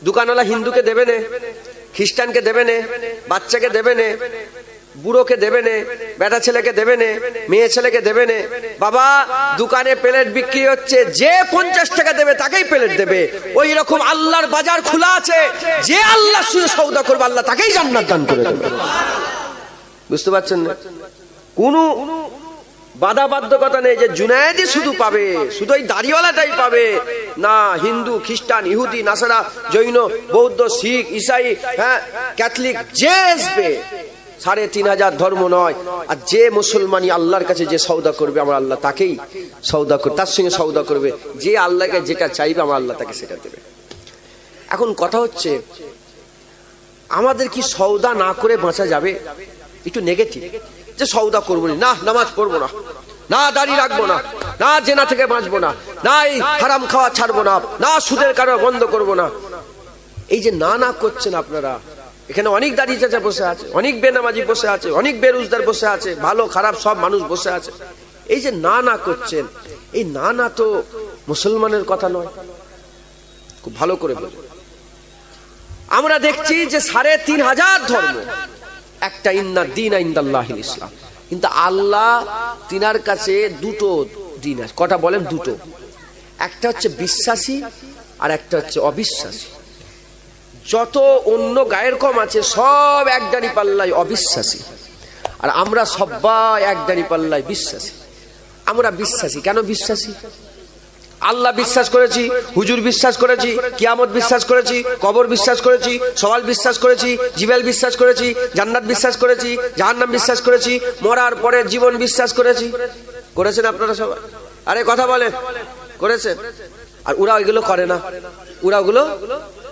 দোকানওয়ালা হিন্দুকে দেবে না, খ্রিস্টানকে দেবে না, বাচ্চাকে দেবে না, বুড়োকে দেবে না, বেটা ছেলেকে দেবে না, মেয়ে ছেলেকে দেবে না। বাবা, দোকানে প্লেট বিক্রি হচ্ছে, যে 50 টাকা দেবে তাকেই প্লেট দেবে। ওই রকম আল্লাহর বাজার খোলা আছে, যে আল্লাহর সঙ্গে সওদা করবে আল্লাহ তাকেই জান্নাত দান করে দেবে। বুঝতে পারছেন না? কোন বাধা বাধ্যকতা নেই যে জুনায়েদি শুধু পাবে, শুধু ওই দাড়িওয়ালাটাই পাবে না। হিন্দু, খ্রিস্টান, ইহুদি, নাসারা, জৈন, বৌদ্ধ, শিখ, ইসাই, হ্যাঁ, ক্যাথলিক, যে আসবে 3500 ধর্ম নয়। আর যে মুসলমানই আল্লাহর কাছে যে সওদা করবে, আমার আল্লাহ তাকেই সওদা করবে, তার সঙ্গে সওদা করবে। যে আল্লাহকে যেটা চাইবে আমার আল্লাহ তাকে সেটা দেবে। এখন কথা হচ্ছে, আমাদের কি সওদা না করে বাঁচা যাবে? একটু নেগেটিভ, যে সওদা করবো না, নামাজ পড়বো না, না দাড়ি রাখবো না, না জেনা থেকে বাঁচবো না, না এই হারাম খাওয়া ছাড়বো না, না সুদের কারবার বন্ধ করবো না। এই যে না করছেন আপনারা, এখানে অনেক দাড়ি চাচা বসে আছে, অনেক বেনামাজি বসে আছে, অনেক বেরোজগার বসে আছে, ভালো খারাপ সব মানুষ বসে আছে। এই যে না করছেন, এই না তো মুসলমানের কথা নয়। খুব ভালো করে বলুন। আমরা দেখছি যে 3500 ধর্ম, একটা ইন্না দীনা ইনদাল্লাহিল ইসলাম, কিন্তু আল্লাহ তিনার কাছে দিন আছে। কটা বলেন? দুটো। একটা হচ্ছে বিশ্বাসী আর একটা হচ্ছে অবিশ্বাসী। যত অন্য গায়ের কম আছে সব এক দাঁড়ি পাল্লায় অবিশ্বাসী, আর আমরা সবাই এক দাঁড়ি পাল্লায় বিশ্বাসী। আমরা বিশ্বাসী। কেন বিশ্বাসী? আল্লাহ বিশ্বাস করেছি, হুজুর বিশ্বাস করেছি, কিয়ামত বিশ্বাস করেছি, কবর বিশ্বাস করেছি, সওয়াল বিশ্বাস করেছি, জিবেল বিশ্বাস করেছি, জান্নাত বিশ্বাস করেছি, জাহান্নাম বিশ্বাস করেছি, মরার পরে জীবন বিশ্বাস করেছি। করেছেন আপনারা সবাই? আরে কথা বলেন, করেছেন? আর ওরা ওইগুলো করে না, ওরা ওগুলো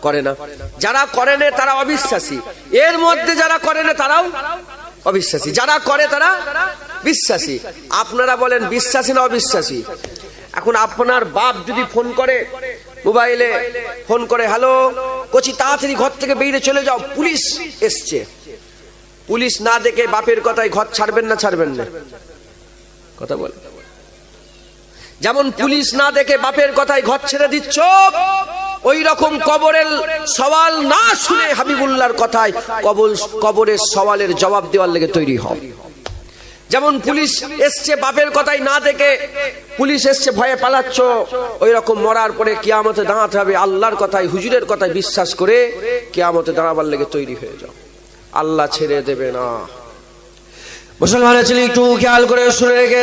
করে না। যারা করে না তারা অবিশ্বাসী, এর মধ্যে যারা করে না তারাও অবিশ্বাসী, যারা করে তারা বিশ্বাসী। আপনারা বলেন বিশ্বাসী না অবিশ্বাসী? এখন আপনার বাপ যদি ফোন করে, মোবাইলে ফোন করে, হ্যালো কচি তাড়াতাড়ি ঘর থেকে বেরিয়ে চলে যাও, পুলিশ এসছে। পুলিশ না দেখে বাপের কথায় ঘর ছাড়বেন না ছাড়বেন না? কথা বল। যেমন পুলিশ না দেখে বাপের কথায় ঘর ছেড়ে দিচ্ছ, ওই রকম কবরের সওয়াল না শুনে হাবিবুল্লাহর কথায় কবরের সওয়ালের জবাব দেওয়ার লেগে তৈরি হও। যেমন পুলিশ এসছে বাপের কথাই না দেখে, পুলিশ এসছে ভয়ে পালাচ্ছ, ওই রকম মরার পরে কিয়ামতে দাঁড়াতে হবে আল্লাহর কথায়, হুজুরের কথায় বিশ্বাস করে কিয়ামতে দাঁড়াবার লেগে তৈরি হয়ে যাও। আল্লাহ ছেড়ে দেবে না। মুসলমানের ছেলে একটু খেয়াল করে শুনে রেখে